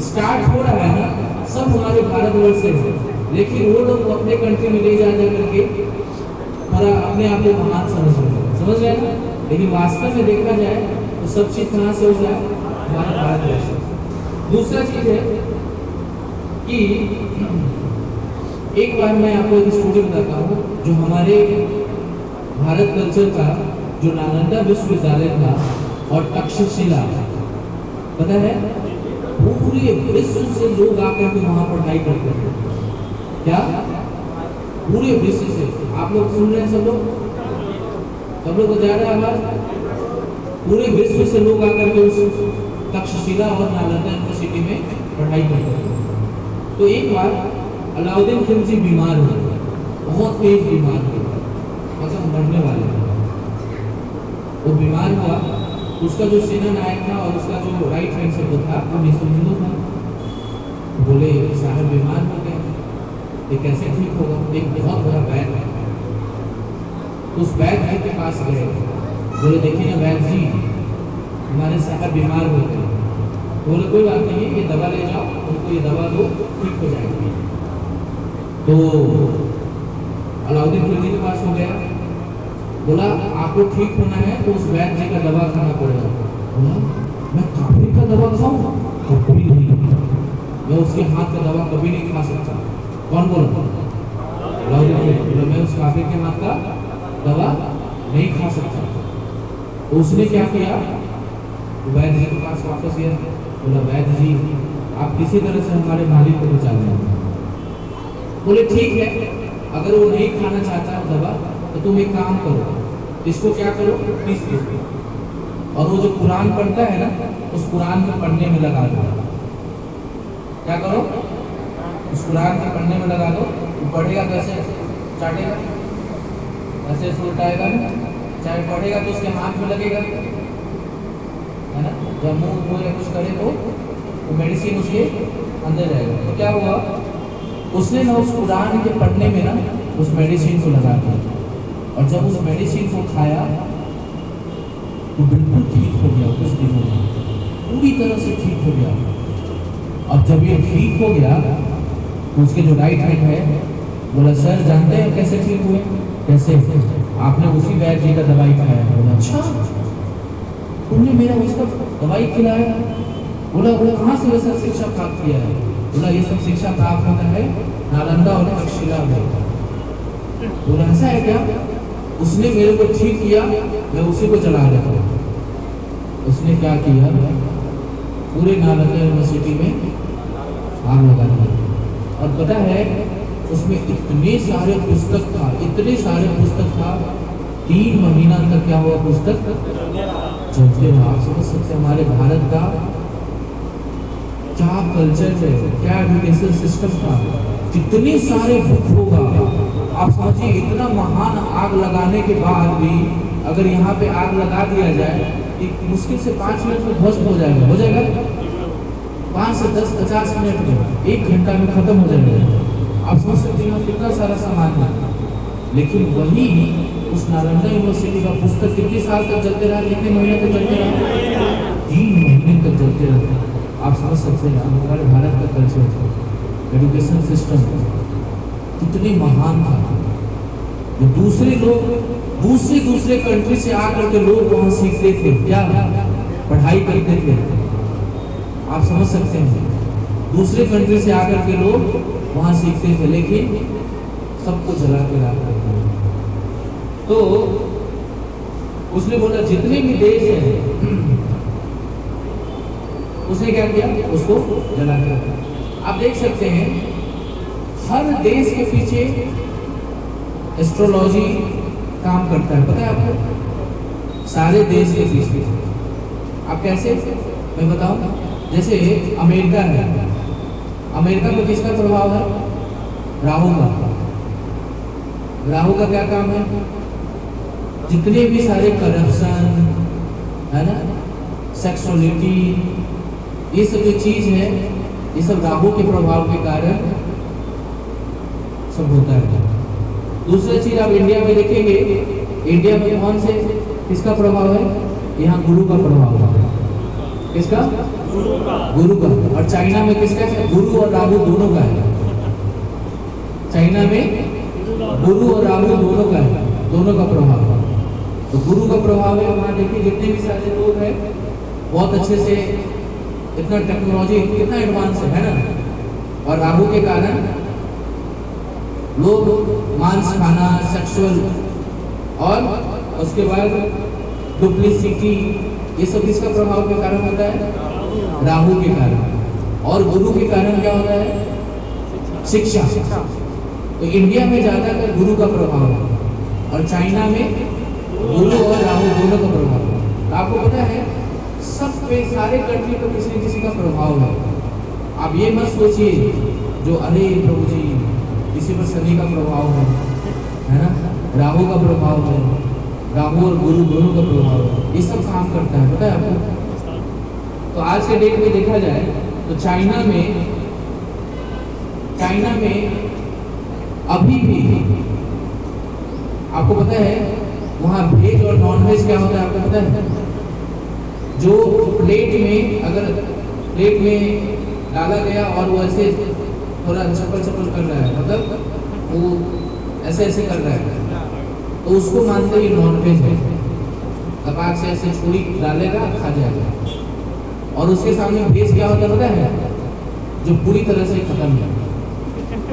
स्टार्ट हो रहा है ना, सब हमारे भारतवर्ष से है, लेकिन वो लोग अपने कंट्री में ले जा करके हमारा अपने आप को महान समझ रहे हैं ना, लेकिन वास्तव में देखा जाए तो सब चीज कहाँ से हो रहा है? हमारा भारतवर्ष से। दूसरा चीज है कि एक बार मैं आपको एक स्टोरी बताता हूँ, जो हमारे भारत कल्चर का जो नालंदा विश्वविद्यालय था और तक्षशिला, पता है पूरे विश्व से लोग आकर के वहां पढ़ाई करते थे। क्या? पूरे विश्व से। आप लोग सुन रहे हैं? सब लोग को जा रहा है आवाज? पूरे विश्व से लोग आकर के उस तक्षशिला और नालंदा यूनिवर्सिटी में पढ़ाई करते थे। तो एक बार अलाउद्दीन खिलजी बीमार हुए, बहुत तेज बीमार हुए, मतलब मरने वाले थे। वो बीमार हुआ, उसका जो सेना नायक था और उसका जो राइट हैंड से था वो हिंदू था। बोले साहब बीमार हो गए, ये कैसे ठीक होगा? एक बहुत बड़ा वैद्य है, उस वैद्य के पास गए, बोले देखिए ना वैद्य जी, हमारे साहब बीमार हो गए। बोले कोई बात नहीं, ये दवा ले जाओ, उनको ये दवा दो, ठीक हो जाएगी। तो अलाउद्दीन खिलजी के पास हो गया, बोला आपको ठीक होना है तो उस वैद्य जी का दवा खाना पड़ेगा। बोला मैं काफिर का दवा खाऊं? कभी नहीं, मैं उसके हाथ का दवा कभी नहीं खा सकता। कौन बोला? बोला मैं उस काफिर के हाथ का दवा नहीं खा सकता। तो उसने क्या किया, वैद्य जी के पास वापस गया। बोला वैद्य जी आप किसी तरह से हमारे मालिक को बचा लें। बोले ठीक है, अगर वो नहीं खाना चाहता दवा तो तुम एक काम करो, इसको क्या करो, पीस दो और वो जो कुरान पढ़ता है ना उस कुरान के पढ़ने में लगा दो। क्या करो, उस कुरान के पढ़ने में लगा दो। वो पढ़ेगा कैसे? चाटेगा, ऐसे उल्टाएगा ना, चाहे पढ़ेगा तो उसके हाथ में लगेगा, है ना। जब मुंह या कुछ करे तो वो मेडिसिन उसके अंदर जाएगा। तो क्या हुआ, उसने ना उस कुरान के पढ़ने में ना उस मेडिसिन को लगा दिया और जब उस मेडिसिन को खाया तो बिल्कुल ठीक हो गया। कुछ दिनों में पूरी तरह से ठीक हो गया। अब जब ये ठीक हो गया तो उसके जो राइट हैंड है बोला सर जानते हैं कैसे ठीक हुए? कैसे? आपने उसी वैद्य जी का दवाई खाया। बोला अच्छा, तुमने मेरा उसका दवाई खिलाया? बोला कहाँ से वैसा शिक्षा प्राप्त किया है? बोला ये सब शिक्षा प्राप्त होता है नालंदा और तक्षशिला में। बोला ऐसा है क्या? उसने मेरे को ठीक किया, मैं उसी को चला रहा था। उसने क्या किया, पूरे नालंदा यूनिवर्सिटी में आग लगा दिया। और पता है उसमें इतने सारे पुस्तक था, इतने सारे पुस्तक था, 3 महीना तक क्या हुआ, पुस्तक चलते रहा। आप समझ सकते हमारे भारत का क्या कल्चर है, क्या एजुकेशन सिस्टम था, कितने सारे बुक होगा। आप समझिए इतना महान आग लगाने के बाद भी अगर यहाँ पे आग लगा दिया जाए एक मुश्किल से 5 मिनट में ध्वस्त हो जाएगा। हो जाएगा 5 से 10 50 मिनट में, 1 घंटा में खत्म हो जाएगा। आप समझ सकते हैं कितना सारा सामान है। लेकिन वही उस नालंदा यूनिवर्सिटी का पुस्तक कितने साल तक चलते रहा, कितने महीने तक चलते रहा? 3 महीने तक चलते रहा। आप समझ सकते हैं हमारे भारत का कल्चर, एजुकेशन सिस्टम कितने महान था। जो दूसरे कंट्री से आकर के लोग वहाँ सीखते थे, क्या पढ़ाई करते थे। आप समझ सकते हैं दूसरे कंट्री से आकर के लोग वहाँ सीखते थे, लेकिन सबको जला के रखा। तो उसने बोला जितने भी देश हैं उसने क्या किया, उसको जला के रखा। आप देख सकते हैं हर देश के पीछे एस्ट्रोलॉजी काम करता है, पता है आपको? सारे देश के पीछे। आप कैसे, मैं बताऊं? जैसे अमेरिका है, अमेरिका में किसका प्रभाव है? राहु का। राहु का क्या काम है? जितने भी सारे करप्शन है ना, सेक्सुअलिटी, ये सब जो चीज है ये सब राहु के प्रभाव के कारण सब होता है। दूसरी चीज आप इंडिया में देखेंगे, इंडिया में कौन से किसका प्रभाव है? यहाँ गुरु का प्रभाव है। किसका? गुरु का। और चाइना में किसका है? गुरु और राहु दोनों का है। चाइना में गुरु और राहु दोनों का है, दोनों का प्रभाव है। तो गुरु का प्रभाव है। वहाँ देखिए जितने भी सारे लोग हैं बहुत अच्छे से, इतना टेक्नोलॉजी कितना एडवांस है ना। और राहु के कारण लोग मांस खाना, सेक्सुअल और उसके बाद डुप्लीसिटी, ये सब किसका प्रभाव के कारण होता है? राहु के कारण। और गुरु के कारण क्या होता है? शिक्षा। तो इंडिया में ज्यादातर गुरु का प्रभाव है और चाइना में गुरु और राहु दोनों का प्रभाव है। तो आपको पता है सब पे, सारे कंट्री पर किसी न किसी का प्रभाव है। आप ये मत सोचिए जो अरे प्रभु जी किसी पर शनि का प्रभाव है ना, राहु का प्रभाव है, राहु और गुरु दोनों का प्रभाव है, ये सब काम करता है, पता है आपको? तो आज के डेट में देखा जाए तो चाइना में अभी भी आपको पता है वहाँ वेज और नॉन वेज क्या होता है आपको पता है? जो प्लेट में, अगर प्लेट में डाला गया और वो ऐसे थोड़ा चप्पल कर रहा है, मतलब वो ऐसे कर रहा है, तो उसको मानते ये नॉनवेज है। कपाट से ऐसे छुरी डालेगा, खा जाएगा। और उसके सामने भेज क्या होता पता है? जो पूरी तरह से खत्म है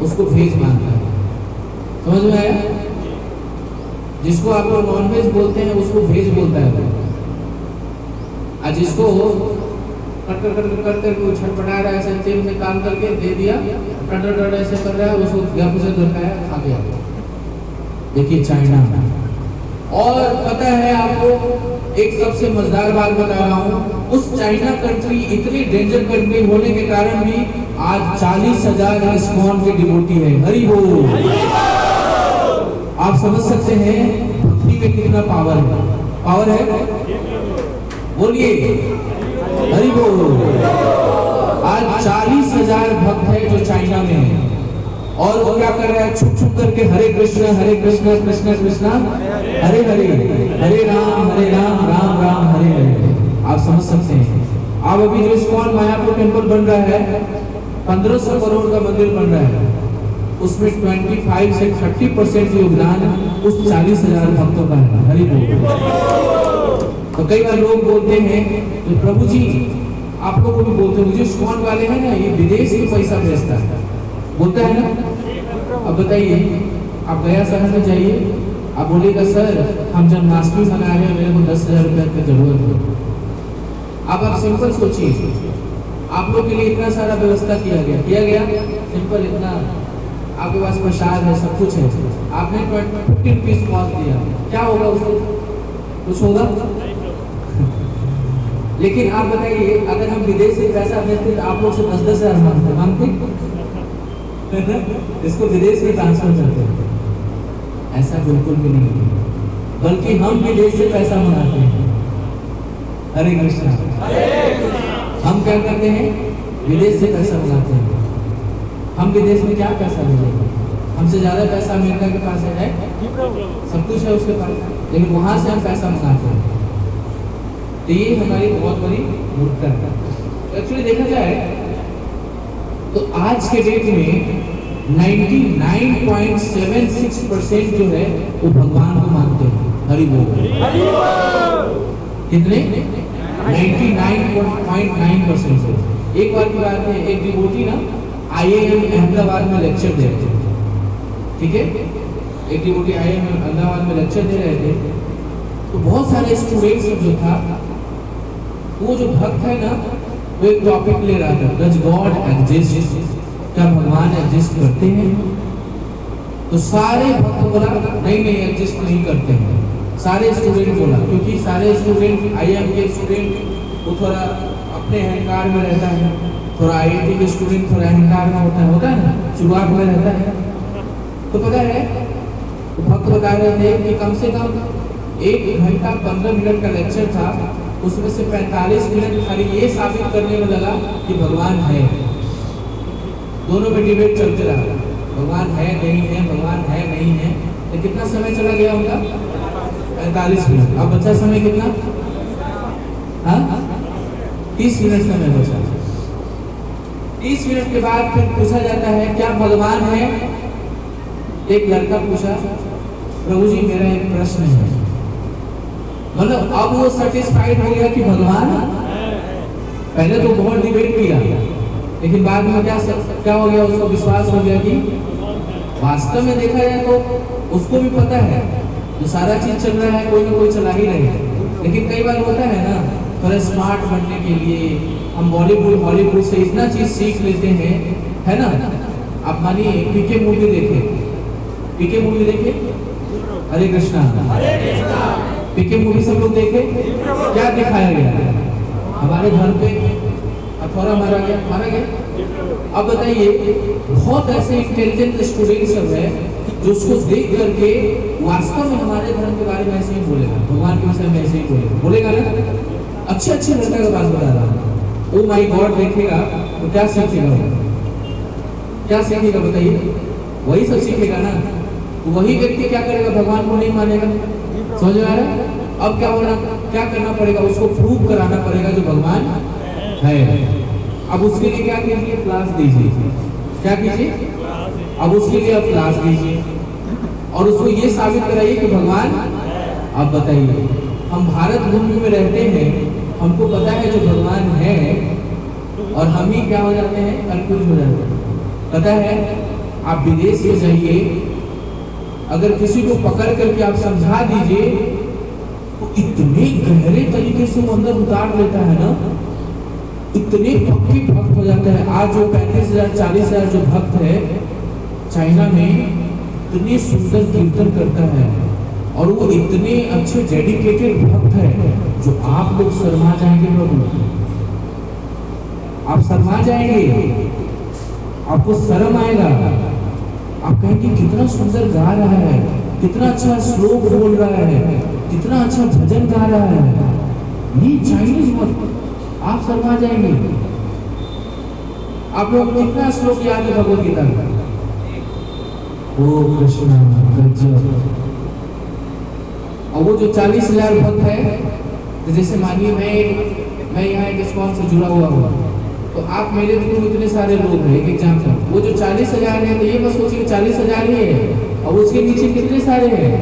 उसको भेज मानता है। समझ में आया? जिसको आप लोग नॉनवेज बोलते हैं उसको भेज बोलता है। आज जिसको कट कर छटपटा रहा है, ऐसे तेल में काम करके दे दिया, टट ऐसे कर रहा है, उसको गप से धरकाया, खा गया। देखिए चाइना। और पता है आपको एक सबसे मजेदार बात बता रहा हूँ, उस चाइना कंट्री इतनी डेंजर कंट्री होने के कारण भी आज 40,000 इस्कॉन के डिवोटी है। हरि बोल। आप समझ सकते हैं भक्ति में कितना पावर है। पावर है, बोलिए हरि बोल। आज 40,000 भक्त है जो चाइना में है। और वो क्या कर रहा है? छुप छुप करके हरे कृष्णा कृष्ण कृष्णा हरे हरे, हरे राम राम राम हरे हरे। आप समझ सकते हैं। अब अभी जो इस्कॉन मायापुर टेम्पल बन रहा है, 1500 करोड़ का मंदिर बन रहा है, उसमें 25 से 30% योगदान उस 40,000 भक्तों का है। हरि बोल। तो कई बार लोग बोलते हैं तो प्रभु जी, आप लोग को भी बोलते हैं, मुझे इस्कॉन वाले हैं ना, ये विदेश में पैसा भेजता है, बोलता है ना। अब बताइए, आप गया शहर में जाइए, आप बोलेगा सर हम जन्माष्टमी मना रहे हैं, मेरे को 10,000 रुपये की जरूरत है। अब आप सिंपल सोचिए, आप लोग के लिए इतना सारा व्यवस्था किया गया सिंपल, इतना आपके पास प्रसाद है, सब कुछ है, आपने 15 पीस पहुंच दिया, क्या होगा उसको? कुछ होगा? लेकिन आप बताइए, अगर हम विदेश से पैसा भेजते तो आप लोग से 10-10 हज़ार मांगते इसको विदेश में ट्रांसफर करते हैं। ऐसा बिल्कुल भी नहीं है, बल्कि हम विदेश से पैसा मंगाते हैं। हरे कृष्णा। हम क्या करते हैं? विदेश से पैसा मंगाते हैं। हम विदेश में क्या पैसा भेजेंगे? हमसे ज्यादा पैसा अमेरिका के पास है, सब कुछ है उसके पास, लेकिन वहां से हम पैसा मंगाते हैं। तो ये हमारी बहुत बड़ी मूर्खता है। एक्चुअली देखा जाए तो आज के डेट में 99.76% जो है वो भगवान को मानते हैं। हरि बोल। कितने? 99.9%। एक बार की बात है, एक डिवोटी ना IIM अहमदाबाद में लेक्चर दे रहे थे, ठीक है? एक डिवोटी IIM अहमदाबाद में लेक्चर दे रहे थे, तो बहुत सारे स्टूडेंट्स जो था, वो जो भक्त है ना, वो एक टॉपिक ले रहा था, डज गॉड एग्जिस्ट? क्या भगवान एग्जिस्ट करते हैं? तो सारे भक्त बोला नहीं एग्जिस्ट नहीं करते हैं। सारे स्टूडेंट बोला, क्योंकि सारे स्टूडेंट IIM के स्टूडेंट वो थोड़ा अपने अहंकार में रहता है, थोड़ा IIT के स्टूडेंट थोड़ा अहंकार में होता है ना, शुरुआत में रहता है। तो पता है तो भक्त बता रहे थे कि कम से कम 1 घंटा 15 मिनट का लेक्चर था, उसमें से 45 मिनट खाली ये साबित करने में लगा कि भगवान है। दोनों में डिबेट चलते रहा, भगवान है नहीं है, भगवान है नहीं है। तो कितना समय चला गया उनका? 45 मिनट। अब बचा समय कितना? 30 मिनट समय बचा। 30 मिनट के बाद फिर पूछा जाता है क्या भगवान है? एक लड़का पूछा, प्रभु जी मेरा एक प्रश्न है। मतलब अब वो सेटिस्फाइड हो गया कि भगवान, पहले तो बहुत डिबेट किया, लेकिन बाद में क्या हो गया? उसको विश्वास हो गया कि वास्तव में देखा जाए तो उसको भी पता है जो सारा चीज चल रहा है कोई ना कोई चला ही रहे। लेकिन कई बार होता है ना, थोड़ा स्मार्ट बनने के लिए हम बॉलीवुड हॉलीवुड से इतना चीज सीख लेते हैं, है ना? आप मानिए पीके मूवी देखे, पीके मूवी देखे, हरे कृष्णा, पीके मूवी सब लोग देखे, क्या दिखाया गया? हमारे घर पे हथौड़ा मारा गया। अब बताइए, बहुत ऐसे इंटेलिजेंट स्टूडेंट सब है जो उसको देख करके वास्तव में हमारे धर्म के बारे में ऐसे ही बोलेगा, भगवान के विषय में ऐसे ही बोलेगा ना। अच्छे लड़का का बात बता रहा हूँ, ओ माय गॉड देखेगा तो क्या सीखेगा? क्या सीखेगा बताइए? वही सब सीखेगा ना। तो वही व्यक्ति क्या करेगा? भगवान को नहीं मानेगा। समझ में आ रहा है? अब क्या करना पड़ेगा? उसको प्रूव कराना पड़ेगा जो भगवान है। अब उसके लिए क्या कीजिए? क्लास दीजिए। क्या कीजिए? अब उसके लिए आप क्लास दीजिए। और उसको ये साबित कराइए कि भगवान। आप बताइए, हम भारत भूमि में रहते हैं, हमको पता है जो भगवान है, और हम ही क्या हो जाते हैं, कंफ्यूज हो जाते हैं। पता है, आप विदेश में जाइए, अगर किसी को पकड़ करके आप समझा दीजिए तो इतने गहरे तरीके से वो अंदर उतार लेता है ना, इतने पक्के भक्त हो जाता है। आज जो 35,000 40,000 जो भक्त है चाइना में, इतने सुंदर कीर्तन करता है, और वो इतने अच्छे डेडिकेटेड भक्त है जो आप लोग शर्मा जाएंगे। प्रभु, आप शर्मा जाएंगे, आपको शर्म आएगा। आप कहेंगे कितना सुंदर गा रहा है, कितना अच्छा श्लोक बोल रहा है, कितना अच्छा भजन गा रहा है, ये चाइनीज मत, आप शर्मा जाएंगे। आप लोग कितना श्लोक याद है भगवद गीता का? ओ कृष्ण गजब। और वो जो 40,000 भक्त है, तो जैसे मानिए मैं यहाँ एक इस्कॉन से जुड़ा हुआ हूँ, तो आप मेरे थ्रू इतने सारे लोग हैं, एक एग्जाम्पल, वो जो 40,000 है, तो ये बस सोचिए 40,000 ही है, और उसके नीचे कितने सारे हैं।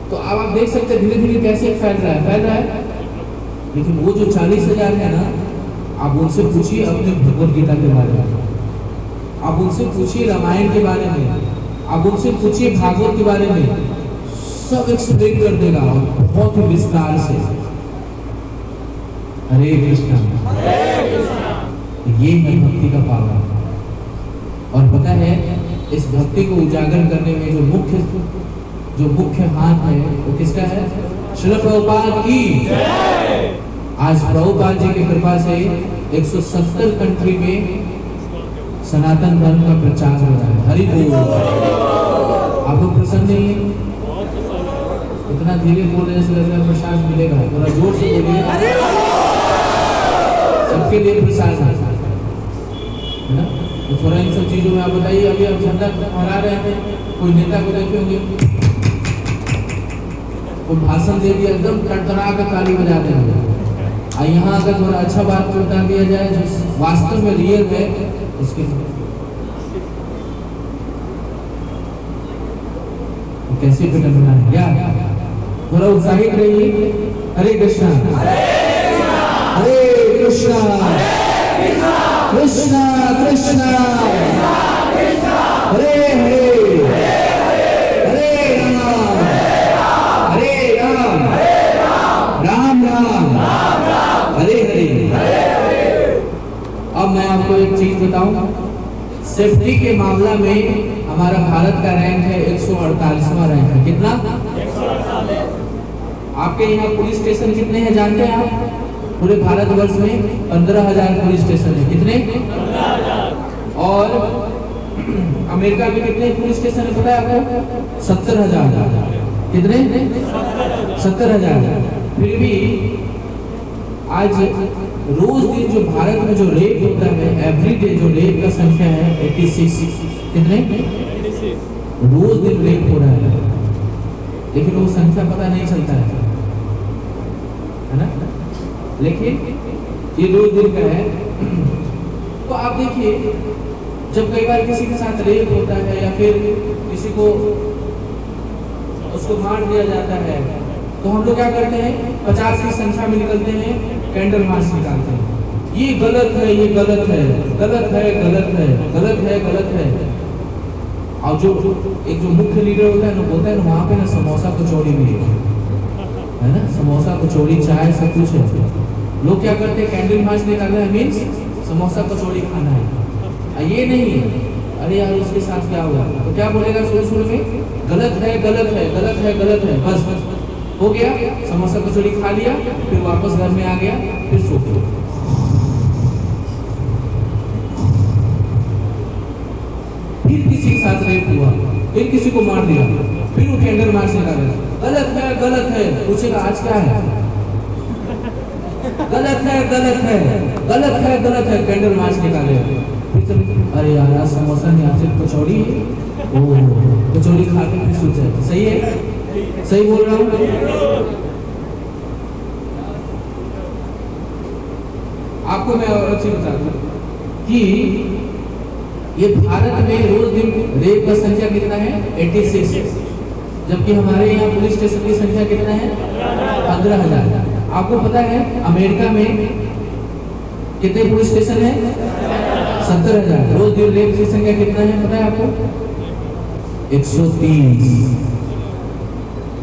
तो अब आप देख सकते हैं धीरे धीरे कैसे फैल रहा है। लेकिन वो जो 40,000 है ना, आप उनसे पूछिए अपने भगवद गीता के बारे में, आप उनसे पूछिए रामायण के बारे में, आप उनसे पूछिए भागवत के बारे में, सब एक्सप्लेन कर देगा बहुत ही विस्तार से। हरे कृष्णा। ये है भक्ति का पावर। और पता है, इस भक्ति को उजागर करने में जो मुख्य हाथ है वो किसका है? श्रील प्रभुपाद की। आज प्रभुपाद जी की कृपा से 170 कंट्री में सनातन धर्म का प्रचार हो रहा है। हरि बोल। आप लोग प्रसन्न नहीं है? इतना धीरे बोल रहे से लग रहा है प्रसाद मिलेगा, थोड़ा जोर से बोलिए। सबके लिए प्रसाद है ना? तो थोड़ा इन सब चीजों में आप बताइए। अभी आप झंडा फहरा रहे हैं, कोई नेता को देखे होंगे, कोई भाषण दे दिया एकदम तड़तड़ा कर ताली बजा देंगे, और यहाँ अगर थोड़ा अच्छा बात बता दिया जाए जो वास्तव में रियल है, उसके कैसे फिटना है क्या? थोड़ा उत्साहित रहिए। हरे कृष्णा, हरे कृष्णा, कृष्णा कृष्णा, हरे हरे, हरे राम, राम राम, हरे हरे। अब मैं आपको एक चीज बताऊं, सेफ्टी के मामला में हमारा भारत का रैंक है 148वां रैंक है। कितना? 148। आपके यहाँ पुलिस स्टेशन कितने हैं जानते हैं आप? पूरे भारतवर्ष में 15,000 पुलिस स्टेशन है। कितने? 15,000। और अमेरिका में कितने पुलिस स्टेशन है पता है आपको? 70,000। कितने? 70,000। फिर भी आज रोज दिन जो भारत में जो रेप होता है, एवरीडे जो रेप का संख्या है 86। कितने? रोज दिन रेप हो रहा है, लेकिन वो संख्या पता नहीं चलता है ना? लेकिन ये रोज दिन का है। तो आप देखिए, जब कई बार किसी के साथ रेप होता है या फिर किसी को उसको मार दिया जाता है, तो हम लोग क्या करते हैं? 50 की संख्या में निकलते हैं, कैंडल मार्च निकालते हैं। ये गलत है, ये गलत है, गलत है, गलत है, गलत है, गलत है। और जो मुख्य लीडर होता है ना, बोलता है ना वहाँ पे ना समोसा कचौड़ी भी है ना, समोसा कचौड़ी चाय सब कुछ है। लोग क्या करते हैं? कैंडल मार्च निकालना है मीन्स समोसा कचौड़ी खाना है। ये नहीं, अरे यार उसके साथ क्या हुआ, तो क्या बोलेगा शुरू में? गलत है, गलत है, गलत है, गलत है, बस हो गया। समोसा कचौड़ी खा लिया, फिर वापस घर में आ गया, फिर सो गया। फिर किसी के साथ रेप हुआ, फिर किसी को मार दिया, फिर वो कैंडल मार्च निकाला, गलत है, गलत है। पूछेगा आज क्या है? गलत है, गलत है, गलत है, गलत है, कैंडल मार्च निकाले। अरे यार आज समोसा नहीं, आज कचौड़ी है, कचौड़ी खा के फिर सोचा। सही है? सही बोल रहा हूँ? आपको मैं और अच्छी बता दूं कि ये भारत में रोज दिन रेप का संख्या कितना है? 86, जबकि हमारे यहाँ पुलिस स्टेशन की संख्या कितना है? 15,000। आपको पता है अमेरिका में कितने पुलिस स्टेशन है? 70,000। रोज दिन रेप की संख्या कितना है पता है आपको? 130।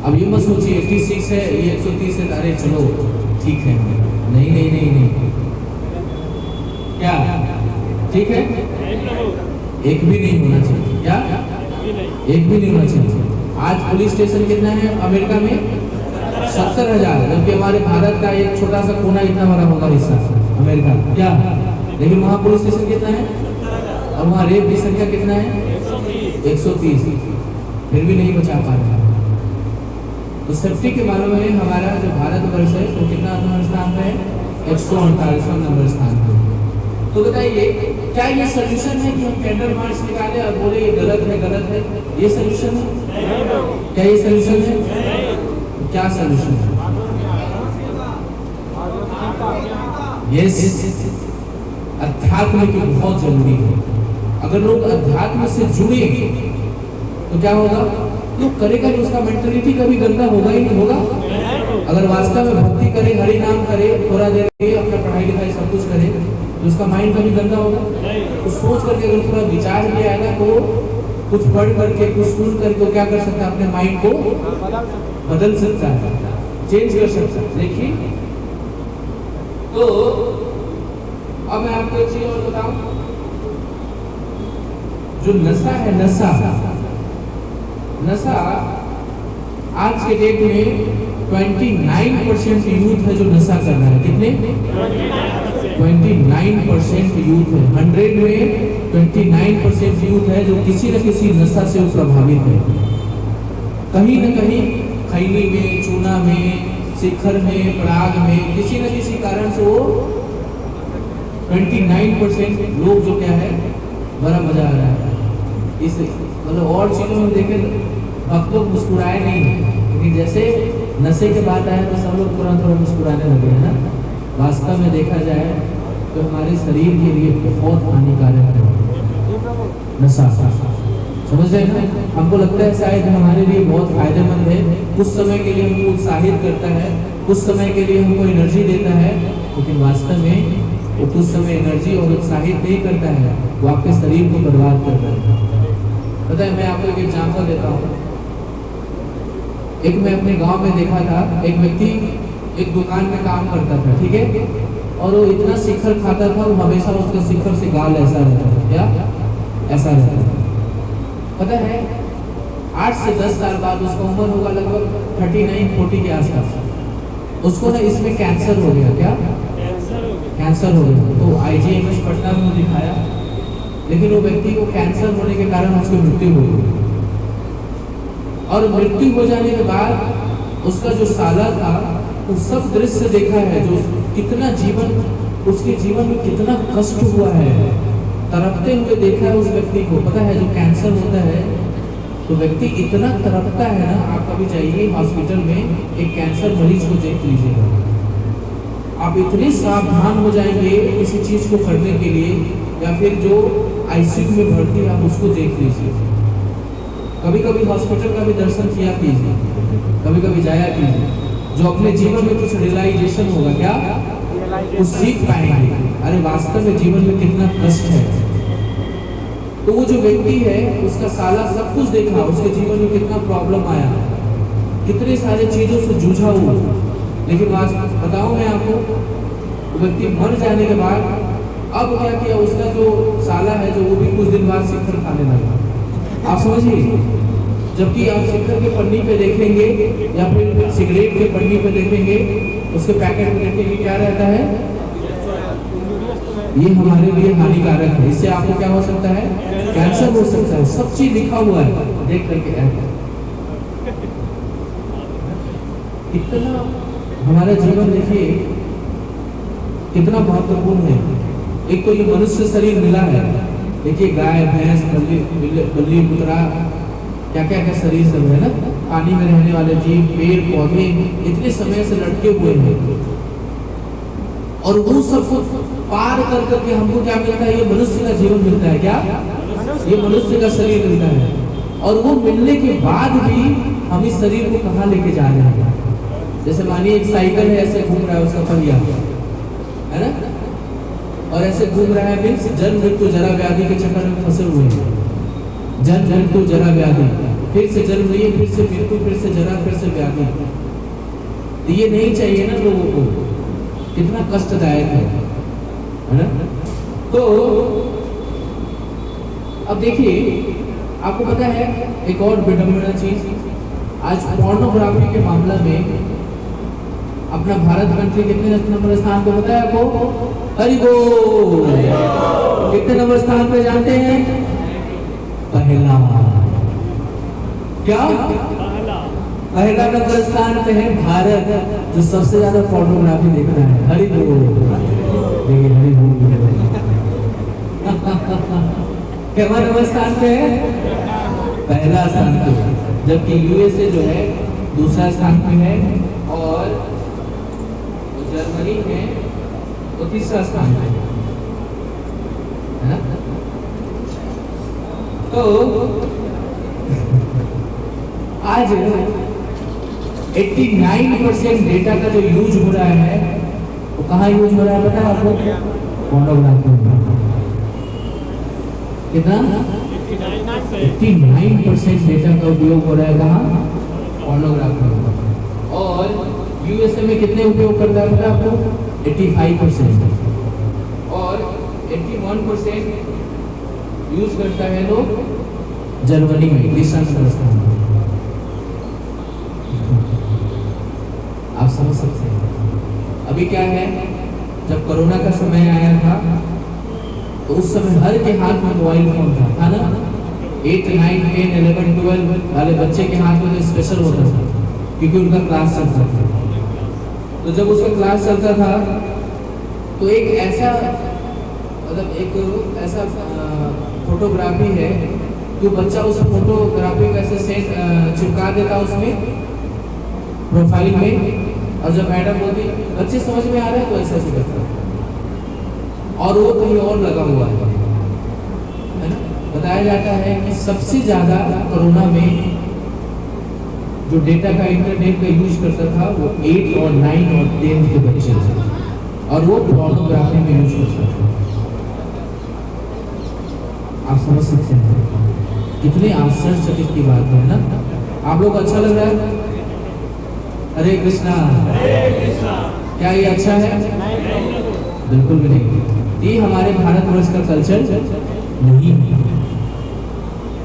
अब ये मत सोचिए 86 है ये 130 है, अरे चलो ठीक है। नहीं नहीं नहीं नहीं, क्या ठीक है? एक भी नहीं होना चाहिए। क्या? एक भी नहीं होना चाहिए। आज पुलिस स्टेशन कितना है अमेरिका में? 70,000, जबकि हमारे भारत का एक छोटा सा कोना इतना बड़ा होगा हिस्सा अमेरिका, क्या? लेकिन वहाँ पुलिस स्टेशन कितना है? और वहाँ रेप की संख्या कितना है? 130। फिर भी नहीं बचा पा रहे। तो सेफ्टी के मामले में हमारा जो भारतवर्ष है वो कितना नंबर स्थान पे है? 148वां नंबर स्थान पे। तो बताइए क्या ये सोल्यूशन है कि हम कैंडल मार्च निकाले और बोले ये गलत है गलत है? ये सोल्यूशन है? क्या ये सोल्यूशन है? क्या सोल्यूशन है? यस, अध्यात्म की बहुत जरूरी है। अगर लोग अध्यात्म से जुड़े तो क्या होगा? लोग करेगा नहीं, उसका मेंटलिटी कभी गंदा होगा ही नहीं। होगा अगर वास्तव में भक्ति करे, हरि नाम करे, थोड़ा देर अपना पढ़ाई लिखाई सब कुछ करे तो उसका माइंड कभी गंदा होगा? तो सोच करके अगर थोड़ा विचार भी आएगा तो कुछ पढ़ करके कुछ सुन करके क्या कर सकता है? अपने माइंड को बदल सकता है, चेंज कर सकता है। देखिए तो अब मैं आपको एक चीज और बताऊं, जो नशा है, नशा आज के डेट में 29% यूथ है जो नशा कर रहा है। कितने? 29% यूथ है। 100 में 29% यूथ है जो किसी न किसी नशा से प्रभावित है। कहीं न कहीं खैनी में, चूना में, शिखर में, पराग में, किसी न किसी कारण से वो 29% लोग जो क्या है बड़ा मजा आ रहा है। इस मतलब और चीजों में देखें भक्त लोग मुस्कुराए नहीं, लेकिन जैसे नशे के बात आया तो सब लोग तुरंत मुस्कुराने लगे हैं ना। वास्तव में देखा जाए तो हमारे शरीर के लिए बहुत हानिकारक है नशा। समझ रहे हैं ना? हमको लगता है शायद हमारे लिए बहुत फायदेमंद है, कुछ समय के लिए हमको उत्साहित करता है, कुछ समय के लिए हमको एनर्जी देता है, लेकिन वास्तव में वो कुछ समय एनर्जी और उत्साहित नहीं करता है, वो आपके शरीर को बर्बाद करता है। पता है मैं आपको एक एग्जाम्पल देता हूँ। एक मैं अपने गांव में देखा था, एक व्यक्ति एक दुकान में काम करता था, ठीक है, और वो इतना शिखर खाता था, वो हमेशा उसके शिखर से गाल ऐसा रहता था। क्या? ऐसा रहता था। पता है 8 से 10 साल बाद उसका उम्र होगा लगभग 39-40 के आसपास, उसको ना इसमें कैंसर हो गया। क्या? कैंसर हो गया। तो IGMS पटना में दिखाया, लेकिन वो व्यक्ति को कैंसर होने के कारण उसकी मृत्यु हो गई। और मृत्यु हो जाने के बाद उसका जो साला था वो सब दृश्य देखा है, जो कितना जीवन, उसके जीवन में कितना कष्ट हुआ है, तड़पते हुए देखा है उस व्यक्ति को। पता है जो कैंसर होता है तो व्यक्ति इतना तड़पता है ना, आप कभी जाइए हॉस्पिटल में एक कैंसर मरीज को देख लीजिएगा, आप इतने सावधान हो जाएंगे किसी चीज को करने के लिए, या फिर जो ICU में भर्ती है आप उसको देख लीजिए। कभी कभी हॉस्पिटल का भी दर्शन किया कीजिए, कभी कभी जाया कीजिए, जो अपने जीवन में कुछ रियलाइजेशन होगा, क्या कुछ सीख पाएंगे, अरे वास्तव में जीवन में कितना कष्ट है। तो वो जो व्यक्ति है उसका साला सब कुछ देखा, उसके जीवन में कितना प्रॉब्लम आया, कितने सारे चीजों से जूझा हुआ, लेकिन आज बताऊं मैं आपको, वो व्यक्ति मर जाने के बाद अब क्या किया, उसका जो साला है जो वो भी कुछ दिन बाद शिखर खाने लगा। आप समझिए, जबकि आप शिखर के पन्नी पे देखेंगे या फिर सिगरेट के पन्नी पे देखेंगे, उसके पैकेट में देखेंगे क्या रहता है, ये हमारे लिए हानिकारक है, इससे आपको क्या हो सकता है, कैंसर हो सकता है, सब चीज लिखा हुआ है, देख करके इतना हमारा जीवन देखिए कितना महत्वपूर्ण है। एक तो ये मनुष्य शरीर मिला है, देखिए गाय भैंस बल्ली कुतरा क्या क्या क्या शरीर सब है ना, पानी में रहने वाले जीव, पेड़ पौधे इतने समय से लटके हुए हैं, और वो सब पार कर करके हमको क्या मिलता है? ये मनुष्य का जीवन मिलता है। क्या? ये मनुष्य का शरीर मिलता है। और वो मिलने के बाद भी हम इस शरीर को कहाँ लेके जा रहे हैं? जैसे मानिए एक साइकिल है, ऐसे घूम रहा है उसका पहिया, है ना, और ऐसे घूम रहा है, मीन्स जन्म मृत्यु जरा व्याधि के चक्कर में फंसे हुए हैं। जन्म मृत्यु जरा व्याधि, फिर से जन्म लिए, फिर से मृत्यु, फिर से जरा, फिर से व्याधि। तो ये नहीं चाहिए ना लोगों को, कितना कष्टदायक है ना? तो अब देखिए, आपको पता है एक और विडंबना चीज, आज पोर्नोग्राफी के मामला में अपना भारत कंट्री कितने नंबर स्थान पे पता है आपको? हरि बोल। कितने नंबर स्थान पे जानते हैं? पहला। क्या? पहला नंबर स्थान पे है भारत, जो सबसे ज्यादा पोर्नोग्राफी देखता है। हरि बोल, देखिए हरि बोल। क्या नंबर स्थान पे है? पहला स्थान पे, जबकि यूएसए जो है दूसरा स्थान पे है, और जर्मनी है वो तीसरा स्थान पे है ना? तो आज 89% डेटा का जो यूज हो रहा है वो कहाँ यूज हो रहा है पता है आपको? पोर्नोग्राफी में। कितना? 89% डेटा का उपयोग हो रहा है कहाँ? पोर्नोग्राफी में। और यूएसए में कितने उपयोग करता है पता है आपको? 85%। और 81% यूज करता है लोग जर्मनी में, तीसरा स्थान। आप समझ सकते हैं। अभी क्या है, जब कोरोना का समय आया था तो उस समय हर के हाथ में मोबाइल फोन था ना? 8, 9, 10, 11, 12 वाले बच्चे के हाथ में तो स्पेशल होता था, क्योंकि उनका क्लास चलता था। तो जब उसका क्लास चलता था तो एक ऐसा, मतलब एक ऐसा फोटोग्राफी है जो बच्चा उस फोटोग्राफी को ऐसे सेट चिपका देता उसमें प्रोफाइल में, और जब मैडम बोलती बच्चे समझ में आ रहा है तो ऐसा ऐसे करता है, और वो कहीं और लगा हुआ है ना? बताया जाता है कि सबसे ज्यादा कोरोना में जो डेटा का इंटरनेट का यूज करता था वो 8 और 9 और 10 के बच्चे थे, और वो पोर्नोग्राफी में यूज करता था। आप समझ सकते हैं कितने आश्चर्यचकित की बात है ना? आप लोग अच्छा लग रहा है? हरे कृष्णा। क्या ये अच्छा है? बिल्कुल भी नहीं। ये हमारे भारतवर्ष का कल्चर नहीं है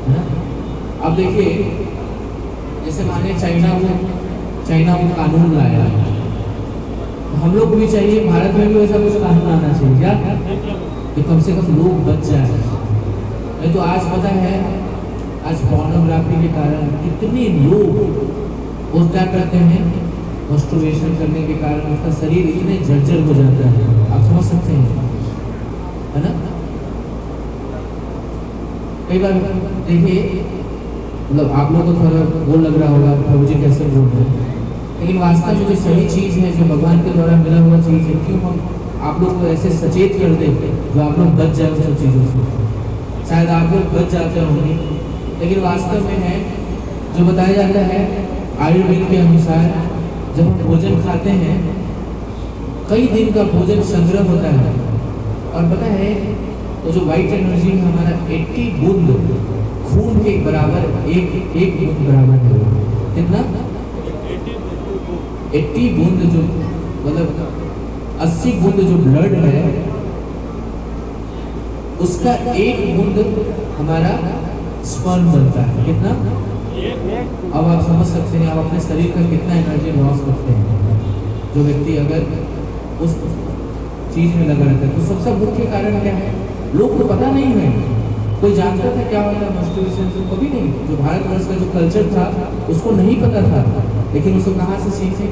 ना? अब देखिए, जैसे माने चाइना वो कानून लाया, तो हम लोग को भी चाहिए भारत में भी वैसा कुछ कानून आना चाहिए क्या, कि कम से कम लोग बच जाए। नहीं तो आज पता है, आज पोर्नोग्राफी के कारण कितने लोग वो क्या करते हैं, मास्टरबेशन करने के कारण उसका शरीर इतने जर्जर हो जाता है। आप समझ सकते हैं, है ना? कई बार देखिए, मतलब आप लोगों को थोड़ा वो लग रहा होगा प्रभु जी कैसे बोल रहे हैं, लेकिन वास्तव में जो सही चीज़ है, जो भगवान के द्वारा मिला हुआ चीज़ है, क्यों हम आप लोग को ऐसे सचेत कर दे जो आप लोग बच जाए उन सब चीज़ों से। शायद आप लोग बच जाते होंगे, लेकिन वास्तव में है जो बताया जाता है आयुर्वेद के अनुसार, जब हम भोजन खाते हैं कई दिन का भोजन संग्रह होता है, और पता है वो जो व्हाइट एनर्जी है हमारा 80 बूंद खून के बराबर, एक बूंद बराबर है। कितना? 80 बूंद, जो मतलब 80 बूंद जो ब्लड है उसका एक बूंद हमारा स्पर्म बनता है। कितना? अब आप समझ सकते हैं, आप अपने शरीर का कितना एनर्जी लॉस करते हैं जो व्यक्ति अगर उस चीज में लगा रहता है। तो सबसे मुख्य कारण क्या है, लोग को पता नहीं है। कोई जानता था क्या होता है मास्टरबेशन से? कभी नहीं। जो भारतवर्ष का जो कल्चर था उसको नहीं पता था, लेकिन उसको कहाँ से सीखे?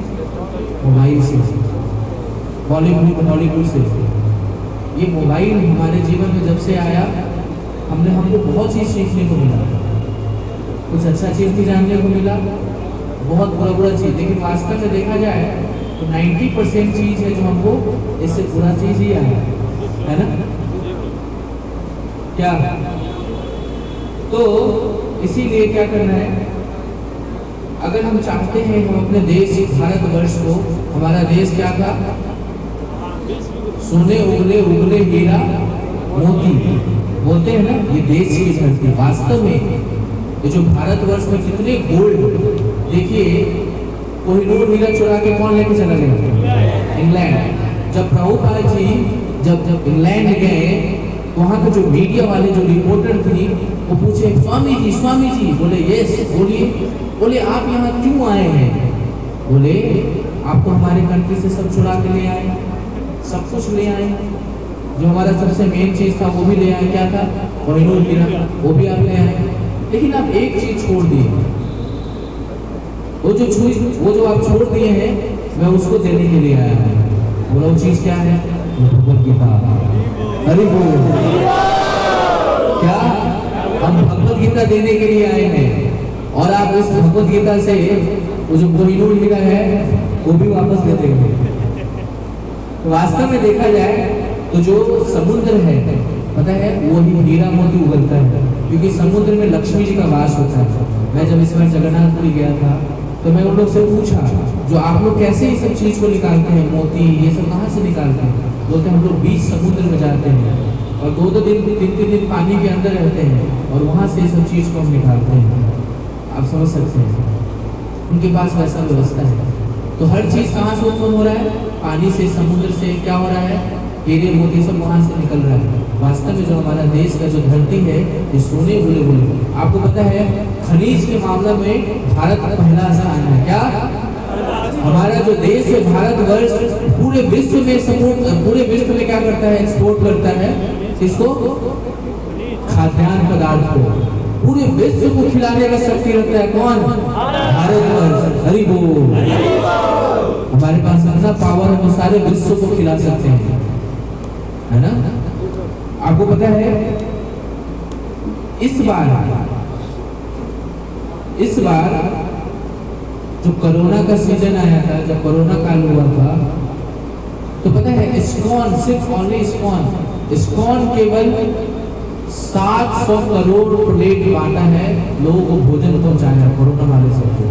मोबाइल से, बॉलीवुड हॉलीवुड से। ये मोबाइल हमारे जीवन में जब से आया, हमको बहुत चीज़ सीखने को मिला। कुछ अच्छा चीज़ भी जानने को मिला, बहुत बुरा चीज़। लेकिन वास्तव में देखा जाए तो 90% चीज़ है जो हमको इससे बुरा चीज़ ही आया। है ना? क्या? तो इसीलिए क्या करना है, अगर हम चाहते हैं हम अपने देश भारतवर्ष को, हमारा देश क्या था? सोने उगले उगले हीरा मोती बोलते हैं ना, ये देश की धरती। वास्तव में ये जो भारतवर्ष में कितने गोल्ड, देखिए कोहिनूर हीरा चुरा के कौन लेके चला गया? इंग्लैंड। जब प्रभुपाद जी जब इंग्लैंड गए, वहाँ के जो मीडिया वाले जो रिपोर्टर थी वो पूछे, स्वामी जी, बोले यस, बोलिए। बोले आप यहाँ क्यों आए हैं? बोले आप तो हमारे कंट्री से सब चुरा के ले आए, सब कुछ ले आए, जो हमारा सबसे मेन चीज था वो भी ले आए। क्या था? कोहिनूर हीरा, वो भी आप ले आए। लेकिन आप एक चीज छोड़ दिए, वो जो आप छोड़ दिए हैं, मैं उसको देने के लिए आया हूँ। बोला वो चीज क्या है? भगवत गीता। हरि बोल। क्या हम भगवत गीता देने के लिए आए हैं? और आप उस भगवत गीता से वो जो कोहिनूर हीरा है वो भी वापस दे देंगे। तो वास्तव में देखा जाए तो जो समुद्र है, पता है, वो ही हीरा मोती उगलता है, क्योंकि समुद्र में लक्ष्मी जी का वास होता है। मैं जब इस बार जगन्नाथपुरी गया था तो मैं उन लोग से पूछा, जो आप लोग कैसे इस सब चीज को निकालते हैं, मोती ये सब कहाँ से निकालते हैं? बोलते हम लोग बीच समुद्र में जाते हैं और 2-2 दिन 3-3 दिन पानी के अंदर रहते हैं और वहां से सब चीज को हम निकालते हैं। आप समझ सकते हैं, उनके पास वैसा व्यवस्था है। तो हर चीज कहाँ से उत्पन्न हो रहा है? पानी से, समुद्र से। क्या हो रहा है? हीरे मोती सब वहां से निकल रहा है। वास्तव में जो हमारा देश का जो धरती है ये सोने बोले। आपको पता है खनिज के मामला में भारत का पहला स्थान है। क्या? हमारा जो देश है भारतवर्ष पूरे विश्व में क्या करता है? एक्सपोर्ट करता है। इसको खाद्यान्न पदार्थ को पूरे विश्व को खिलाने का शक्ति रखता है। कौन? भारतवर्ष। हरि बोल। हमारे पास इतना पावर है, तो सारे विश्व को खिला सकते हैं, है ना? आपको पता है इस बार जो कोरोना का सीजन आया था, जब कोरोना काल हुआ था, तो पता है इस्कॉन, सिर्फ ओनली इस्कॉन केवल 700 करोड़ प्लेट बांटा है, लोगों को भोजन पहुंचाया कोरोना वाले सबको।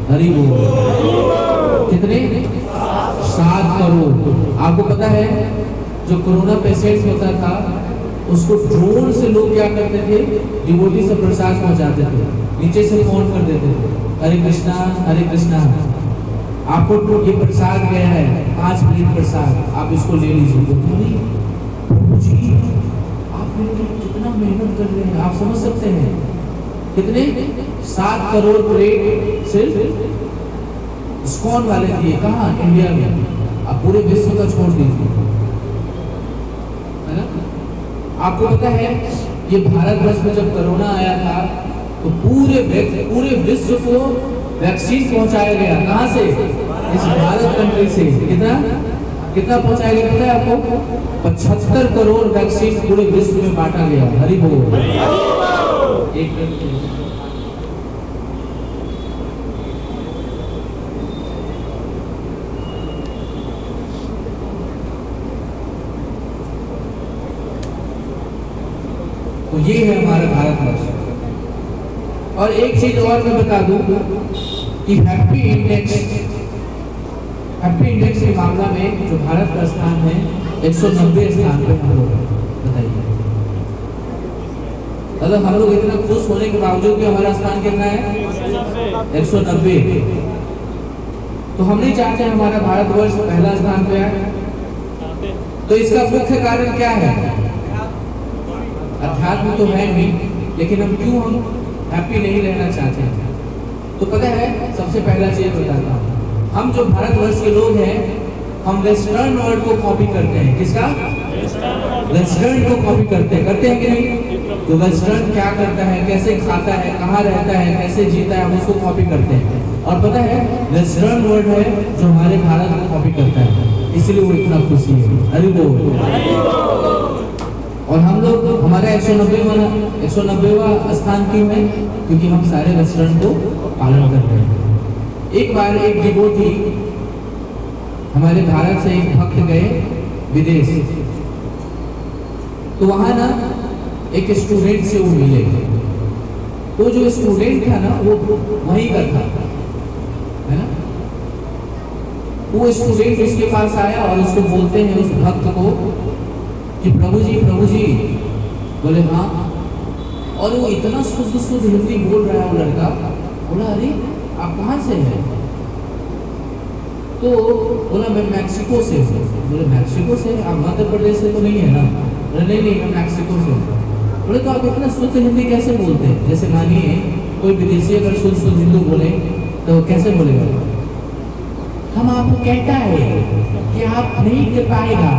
हरि बोल। कितने? 7 करोड़। आपको पता है जो कोरोना पेशेंट होता था उसको ड्रोन से लोग क्या करते थे? डिवोटी से प्रसाद पहुंचाते थे, नीचे से फोन कर देते थे, हरे कृष्णा हरे कृष्णा, आपको ये प्रसाद गया है, 5 प्लेट प्रसाद, आप इसको ले लीजिए। प्रभु जी आप मेरे लिए कितना मेहनत कर रहे हैं, आप समझ सकते हैं कितने? 7 करोड़ प्लेट सिर्फ इस्कॉन वाले दिए। कहाँ? इंडिया में। आप पूरे विश्व का छोड़ दीजिए, है ना? आपको पता है ये भारतवर्ष में जब कोरोना आया था तो पूरे विश्व को वैक्सीन पहुंचाया गया। कहां से? इस भारत कंट्री से। कितना पहुंचाया गया पता है आपको? 75 करोड़ वैक्सीन पूरे विश्व में बांटा गया। हरि बोल। तो ये है हमारा भारतवर्ष। और एक चीज और मैं बता दूं कि हैप्पी इंडेक्स के मामला में जो भारत का स्थान है 190 स्थान पे हम लोग। बताइए, मतलब हम लोग इतना खुश होने के बावजूद भी हमारा स्थान कितना है? 190। तो हम नहीं चाहते हमारा भारतवर्ष पहला स्थान पे है। तो इसका मुख्य कारण क्या है? अध्यात्म तो है ही, लेकिन हम हैप्पी नहीं रहना चाहते हैं। तो पता है सबसे पहला चीज बताता हूँ, हम जो भारतवर्ष के लोग हैं हम वेस्टर्न वर्ल्ड को कॉपी करते हैं। किसका? वेस्टर्न को कॉपी करते हैं कि नहीं? तो वेस्टर्न क्या करता है, कैसे खाता है, कहाँ रहता है, कैसे जीता है, हम उसको कॉपी करते हैं। और पता है वेस्टर्न वर्ल्ड है जो हमारे भारत को कॉपी करता है, इसलिए वो इतना खुशी है। हरि बोल। और हम लोग हमारा 190वां स्थान क्यों है? क्योंकि हम सारे वेस्टर्न को पालन कर रहे हैं। एक बार एक डिवोटी हमारे भारत से एक भक्त गए विदेश, तो वहां ना एक स्टूडेंट से वो मिले। तो जो स्टूडेंट था ना वो वहीं का था, है ना। वो स्टूडेंट उसके पास आया और उसको बोलते हैं उस भक्त को कि प्रभु जी। बोले हाँ। और वो इतना शुद्ध शुद्ध हिंदी बोल रहा है वो लड़का। बोला अरे आप कहाँ से हैं? तो बोला मैं मैक्सिको से हूँ। बोले मैक्सिको से? आप मध्य प्रदेश से तो नहीं है ना? बोले नहीं मैं मैक्सिको से हूँ। बोले तो आप इतना शुद्ध हिंदी कैसे बोलते हैं? जैसे मानिए कोई विदेशी अगर शुद्ध शुद्ध हिंदी बोले तो कैसे बोलेगा? हम आपको कहता है कि आप नहीं कर पाएगा,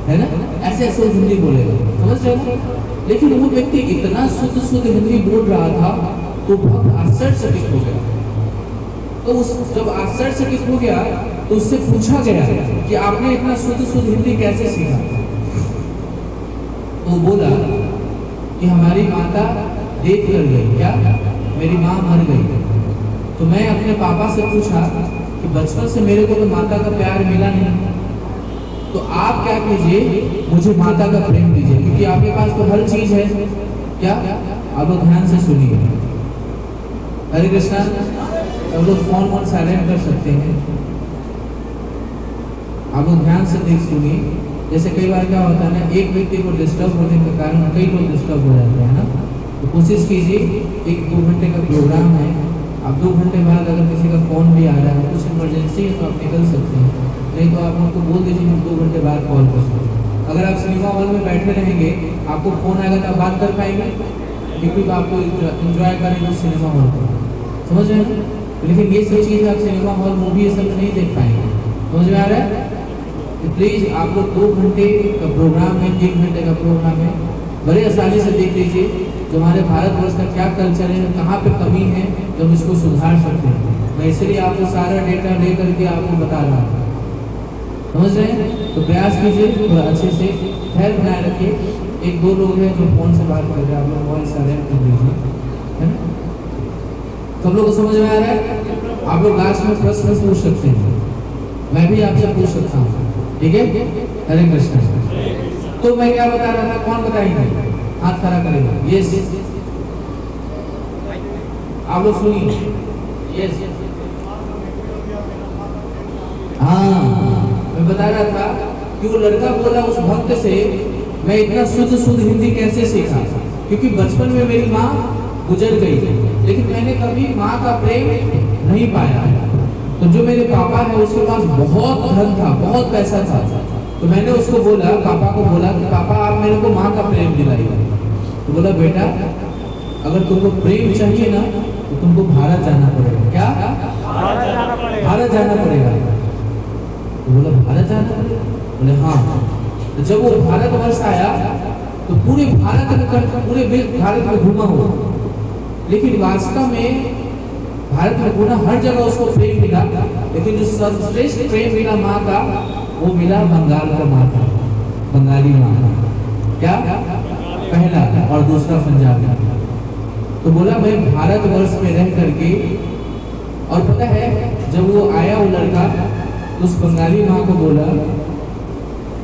है ना, ऐसे ऐसे हिंदी बोलेगा, समझ रहे हो। लेकिन वो व्यक्ति इतना शुद्ध शुद्ध हिंदी बोल रहा था तो बहुत आश्चर्यचकित हो गया। तो उस जब आश्चर्यचकित हो गया तो उससे पूछा गया कि आपने इतना शुद्ध शुद्ध हिंदी कैसे सीखा? तो बोला कि हमारी माता डेथ कर गई। क्या? मेरी माँ मर गई। तो मैं अपने पापा से पूछा कि बचपन से मेरे को तो माता का प्यार मिला नहीं, तो आप क्या कीजिए, मुझे माता का प्रेम दीजिए, क्योंकि आपके पास तो हर चीज है। क्या? आप लोग ध्यान से सुनिए। हरे कृष्णा। सब लोग फोन साइलेंट कर सकते हैं। आप लोग ध्यान से देख सुनिए। जैसे कई बार क्या होता है ना, एक व्यक्ति को डिस्टर्ब होने के कारण कई लोग डिस्टर्ब हो जाते हैं ना। तो कोशिश कीजिए, 1-2 घंटे का प्रोग्राम है, आप 2 घंटे बाद अगर किसी का फोन भी आ रहा है, कुछ इमरजेंसी है तो आप निकल सकते हैं, नहीं तो आप उनको बोल दीजिए हम 2 घंटे बाद कॉल कर सकते हैं। अगर आप सिनेमा हॉल में बैठे रहेंगे, आपको फोन आएगा तो आप बात कर पाएंगे, क्योंकि आपको इंजॉय करेंगे सिनेमा हॉल को, समझ रहे हैं। लेकिन ये सब चीज़ आप सिनेमा हॉल मूवी ये सब नहीं देख पाएंगे, समझ में आ रहा है। तो प्लीज़ आप लोग 2 घंटे का प्रोग्राम है, 3 घंटे का प्रोग्राम है, बड़े आसानी से देख लीजिए जो हमारे भारतवर्ष का क्या कल्चर है, कहाँ पे कमी है, जो हम इसको सुधार सकते हैं। मैं इसलिए आपको सारा डेटा ले करके आपको बता रहा हूँ, समझ रहे हैं। तो प्रयास कीजिए थोड़ा अच्छे से खैर बनाए रखिए। 1-2 लोग हैं जो फोन से बात कर रहे हैं, आप लोग वॉइस साइलेंट कर दीजिए, है ना। सब लोग को समझ में आ रहा है। आप लोग लास्ट में प्रश्न पूछ सकते हैं, मैं भी आपसे पूछ सकता हूँ, ठीक है। हरे कृष्ण। तो मैं क्या बता रहा था, कौन बताएंगे? हाथ खड़ा करेगा। यस, आप लोग सुनिए। यस, हाँ, मैं बता रहा था कि वो लड़का बोला उस भक्त से, मैं इतना शुद्ध शुद्ध हिंदी कैसे सीखा? क्योंकि बचपन में मेरी माँ गुजर गई, लेकिन मैंने कभी माँ का प्रेम नहीं पाया। तो जो मेरे पापा है उसके पास बहुत धन था, बहुत पैसा था, तो मैंने उसको बोला, पापा को बोला कि पापा आप मेरे को माँ का प्रेम दिलाइए। तो बोला बेटा अगर तुमको प्रेम चाहिए ना तो तुमको भारत जाना पड़ेगा। क्या? भारत जाना पड़ेगा। तो बोला भारत जाना पड़ेगा? बोले हाँ। तो जब वो भारतवर्ष आया तो पूरे भारत में घूमा हो, लेकिन वास्तव में भारत में घूमा हर जगह उसको प्रेम मिला, लेकिन जो सर्वश्रेष्ठ प्रेम मिला माँ का वो मिला बंगाल का माँ का, बंगाली माँ का। क्या? पहला और दूसरा पंजाब का। तो बोला मैं भारतवर्ष में रह करके, और पता है जब वो आया वो लड़का तो उस बंगाली माँ को बोला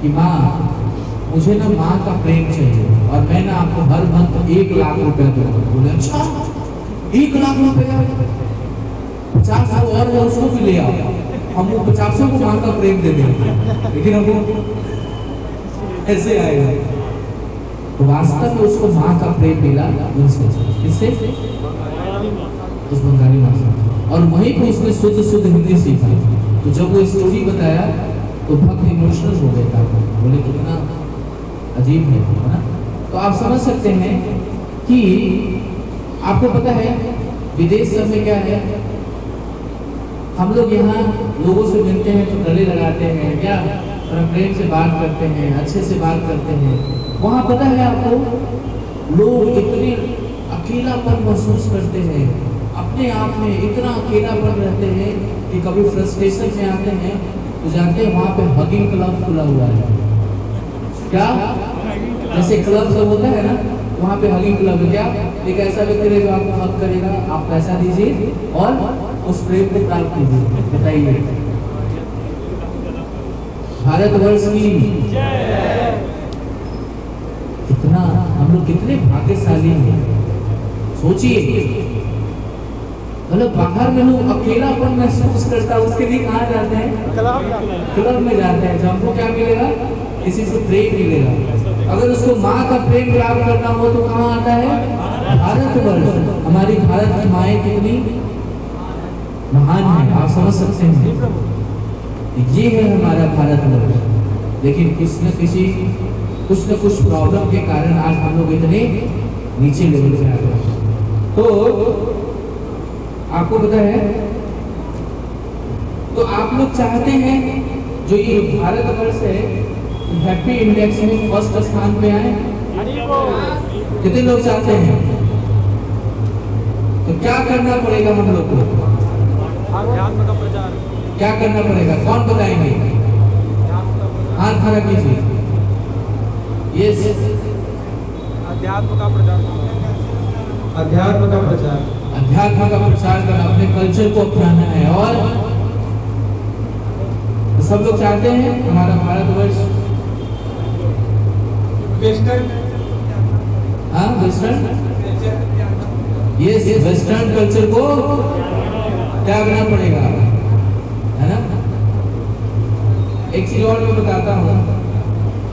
कि माँ मुझे ना माँ का प्रेम चाहिए और मैं ना आपको हर मंथ 1 लाख रुपया दूंगा। बोले अच्छा 1 लाख रुपया? 50 और है उसको भी ले आओ, हम वो 50 को माँ का प्रेम दे देंगे, लेकिन हमको ऐसे आएगा। तो वास्तव में उसको माँ का प्रेम मिला उनसे, किससे? उस बंगाली माँ से, और वहीं पे उसने शुद्ध शुद्ध हिंदी सीखा। तो जब वो स्टोरी बताया तो भक्त इमोशनल हो गया था, बोले कितना अजीब है ना। तो आप समझ सकते हैं कि आपको पता है विदेश सब में क्या है, हम लोग यहाँ लोगों से मिलते हैं तो गले लगाते हैं, क्या प्रेम से बात करते हैं, अच्छे से बात करते हैं। वहाँ पता है आपको लोग इतने अकेलापन महसूस करते हैं, अपने आप में इतना अकेलापन रहते हैं कि कभी फ्रस्ट्रेशन में आते हैं तो जाते हैं वहाँ पे हगिंग क्लब खुला हुआ है। क्या? जैसे क्लब सब होता है ना, वहाँ पे हगिंग क्लब है। क्या? एक ऐसा व्यक्ति रहेगा आपको हग करेगा, आप पैसा दीजिए और उस प्रेम को प्राप्त कीजिए। बताइए भारतवर्ष की लोग कितने भाग्यशाली हैं। सोचिए, मतलब बाहर में लोग अकेलापन महसूस करता है, उसके लिए कहाँ जाते हैं? क्लब में जाते हैं। जब हमको क्या मिलेगा? किसी से प्रेम मिलेगा। अगर उसको माँ का प्रेम प्राप्त करना हो तो कहाँ आता है? भारतवर्ष। हमारी भारत की माएँ कितनी महान है, आप समझ सकते हैं। ये है हमारा भारतवर्ष। लेकिन कुछ न कुछ प्रॉब्लम के कारण आज हम लोग इतने नीचे लेवल पे आ गए। तो आपको पता है, तो आप लोग चाहते हैं जो ये भारतवर्ष है हैप्पी इंडेक्स में फर्स्ट स्थान पे आए? कितने लोग चाहते हैं? तो क्या करना पड़ेगा हम लोग को? अध्यात्म का प्रचार। क्या करना पड़ेगा? कौन बताएंगे? हाथ खड़ा कीजिए। यस, अध्यात्म का प्रचार। अध्यात्म का प्रचार। अध्यात्म का प्रचार करना, अपने कल्चर को अपनाना है। और तो सब लोग चाहते हैं हमारा भारतवर्ष वेस्टर्न। हाँ, वेस्टर्न, यस, वेस्टर्न कल्चर को त्यागना पड़ेगा, है ना। एक चीज और मैं बताता हूँ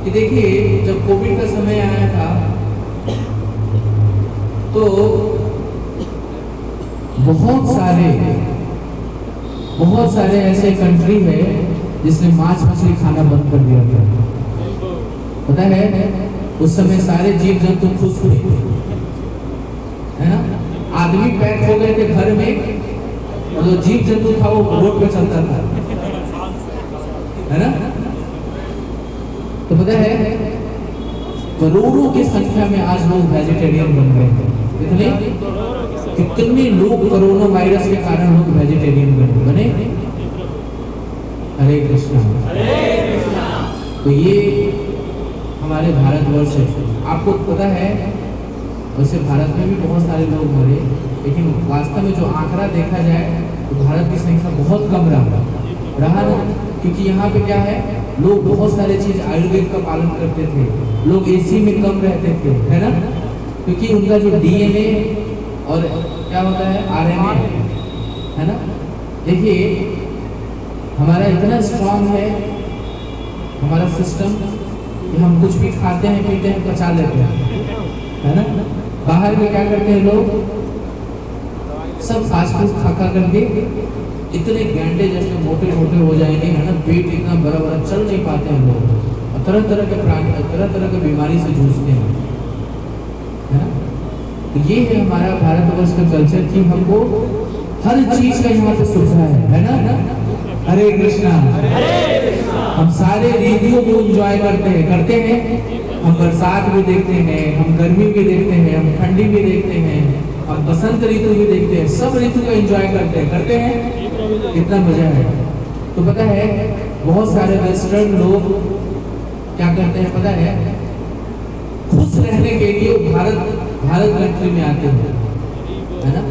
कि देखिए, जब कोविड का समय आया था तो बहुत सारे ऐसे कंट्री है जिसने मांस मछली खाना बंद कर दिया था। पता है, उस समय सारे जीव जंतु खुश थे, है ना। आदमी पैक हो गए थे घर में, और जो जीव जंतु था वो रोड पे चलता था, है ना। तो पता है, करोड़ों की संख्या में आज लोग वेजिटेरियन बन गए थे। कितने लोग कोरोना वायरस के कारण लोग वेजिटेरियन बने। हरे कृष्णा। तो ये हमारे भारतवर्ष है। आपको पता है, वैसे भारत में भी बहुत सारे लोग मरे, लेकिन वास्तव में जो आंकड़ा देखा जाए तो भारत की संख्या बहुत कम रहा ना। क्योंकि यहाँ पे क्या है, लोग बहुत सारे चीज आयुर्वेद का पालन करते थे, लोग एसी में कम रहते थे, है ना। क्योंकि उनका जो डीएनए और क्या होता है, आरएनए, है ना। देखिए, हमारा इतना स्ट्रांग है हमारा सिस्टम कि हम कुछ भी खाते हैं, पीते हैं, पचा लेते हैं, है ना। बाहर में क्या करते हैं लोग, सब फास्ट फूड खा करके इतने गैंडे जैसे मोटे हो जाएंगे, है ना। पेट इतना बड़ा चल नहीं पाते हैं लोग, और तरह तरह के प्राणी तरह तरह के बीमारी से जूझते हैं, है ना। तो ये है हमारा भारतवर्ष का कल्चर कि हमको हर चीज का यहाँ पे सुविधा है ना। हरे कृष्णा। हम सारे ऋतुओं को एंजॉय करते हैं। हम बरसात भी देखते हैं, हम गर्मी भी देखते हैं, हम ठंडी भी देखते हैं, हम बसंत ऋतु भी देखते हैं, सब ऋतु को एंजॉय करते हैं। कितना मजा है। तो पता है, बहुत सारे वेस्टर्न लोग क्या करते हैं पता है, खुश रहने के लिए भारत कंट्री में आते हैं, है ना।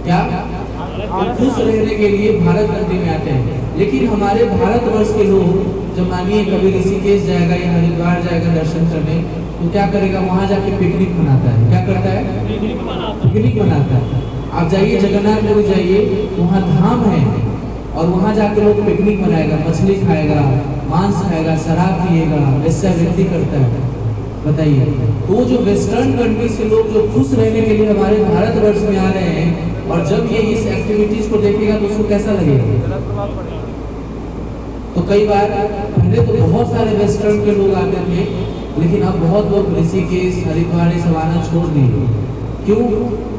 क्या खुश रहने के लिए भारत कंट्री में आते हैं। लेकिन हमारे भारतवर्ष के लोग जब मानिए कभी ऋषिकेश जाएगा या हरिद्वार जाएगा दर्शन करने, तो क्या करेगा, वहां जाके पिकनिक मनाता है। क्या करता है? पिकनिक मनाता है। आप जाइए जगन्नाथपुरी जाइए, वहाँ धाम है, और वहाँ जाके लोग पिकनिक मनाएगा, मछली खाएगा, मांस खाएगा, शराब पिएगा, ऐसा व्यक्ति करता है। बताइए, तो जो वेस्टर्न कंट्री से लोग जो खुश रहने के लिए हमारे भारतवर्ष में आ रहे हैं, और जब ये इस एक्टिविटीज को देखेगा तो उसको कैसा लगेगा। तो कई बार पहले तो बहुत सारे वेस्टर्न के लोग आते थे, लेकिन अब बहुत लोग ऋषिकेश हरिद्वार सब आना छोड़ दिए। क्यों?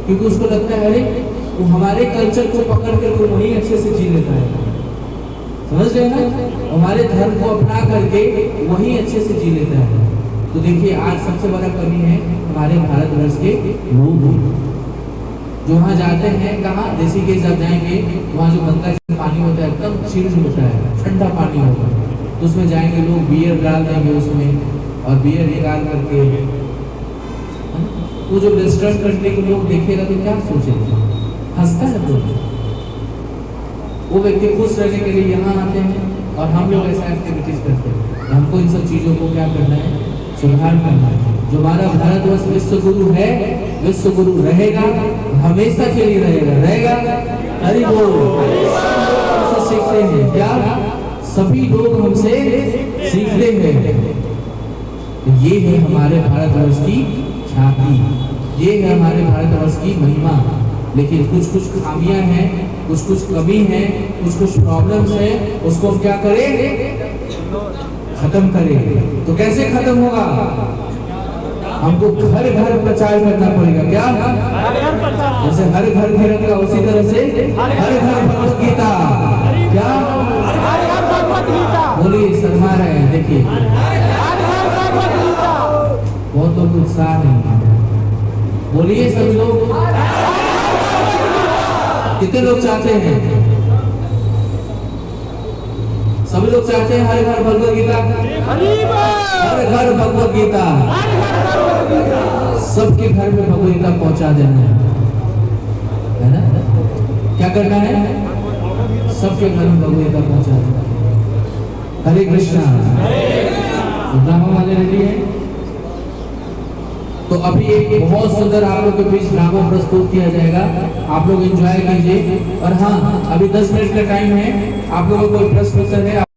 क्योंकि उसको लगता है अरे वो हमारे कल्चर को पकड़ कर तो वही अच्छे से जी लेता है, समझ रहे ना। हमारे धर्म को अपना करके वही अच्छे से जी लेता है। तो देखिए, आज सबसे बड़ा कमी है हमारे भारतवर्ष के लोग जो वहाँ जाते हैं। कहाँ? ऋषिकेश जब जाएंगे, वहाँ जो गंगा का पानी होता है एकदम चिल्ड होता है, ठंडा पानी होता है, तो उसमें जाएंगे लोग, बियर डाल देंगे उसमें, और बियर निकाल करके, तो जो वेस्टर्न कंट्री के लोग देखेगा तो क्या सोचेगा, हंसता है। तो वो व्यक्ति खुश रहने के लिए यहाँ आते हैं, और हम लोग ऐसा एक्टिविटीज करते हैं। हमको इन सब चीज़ों को क्या करना है, सुधार करना है। जो हमारा भारतवर्ष विश्व गुरु है, विश्व गुरु रहेगा, हमेशा के लिए रहेगा। हरि बोल। हमसे सीखते हैं क्या? सभी लोग हमसे सीखते हैं। ये है हमारे भारतवर्ष की ख्याति, ये है हमारे भारतवर्ष की महिमा। लेकिन कुछ खामियां हैं, कुछ कमी है, कुछ प्रॉब्लम्स है, उसको हम क्या करें? खत्म करें। तो कैसे खत्म होगा? हमको घर घर प्रचार करना पड़ेगा। क्या? जैसे हर घर तिरंगा, उसी तरह से हर घर भगवत गीता। क्या? बोलिए, शर्मा रहे हैं, देखिए बहुत लोग उत्साह नहीं। बोलिए सभी लोग, कितने लोग चाहते हैं? सभी लोग चाहते हैं हर घर भगवत गीता, हर घर भगवत गीता, सबके घर में भगवत गीता पहुंचा देना है ना? क्या करना है? सबके घर में भगवत गीता पहुंचा देना। हरे कृष्णा। ड्रामा वाले रेडी है? तो अभी एक बहुत सुंदर आप लोग के बीच ड्रामा प्रस्तुत किया जाएगा, आप लोग एंजॉय कीजिए। और हाँ, अभी 10 मिनट का टाइम है। आप लोगों को कोई प्रश्न उत्तर है?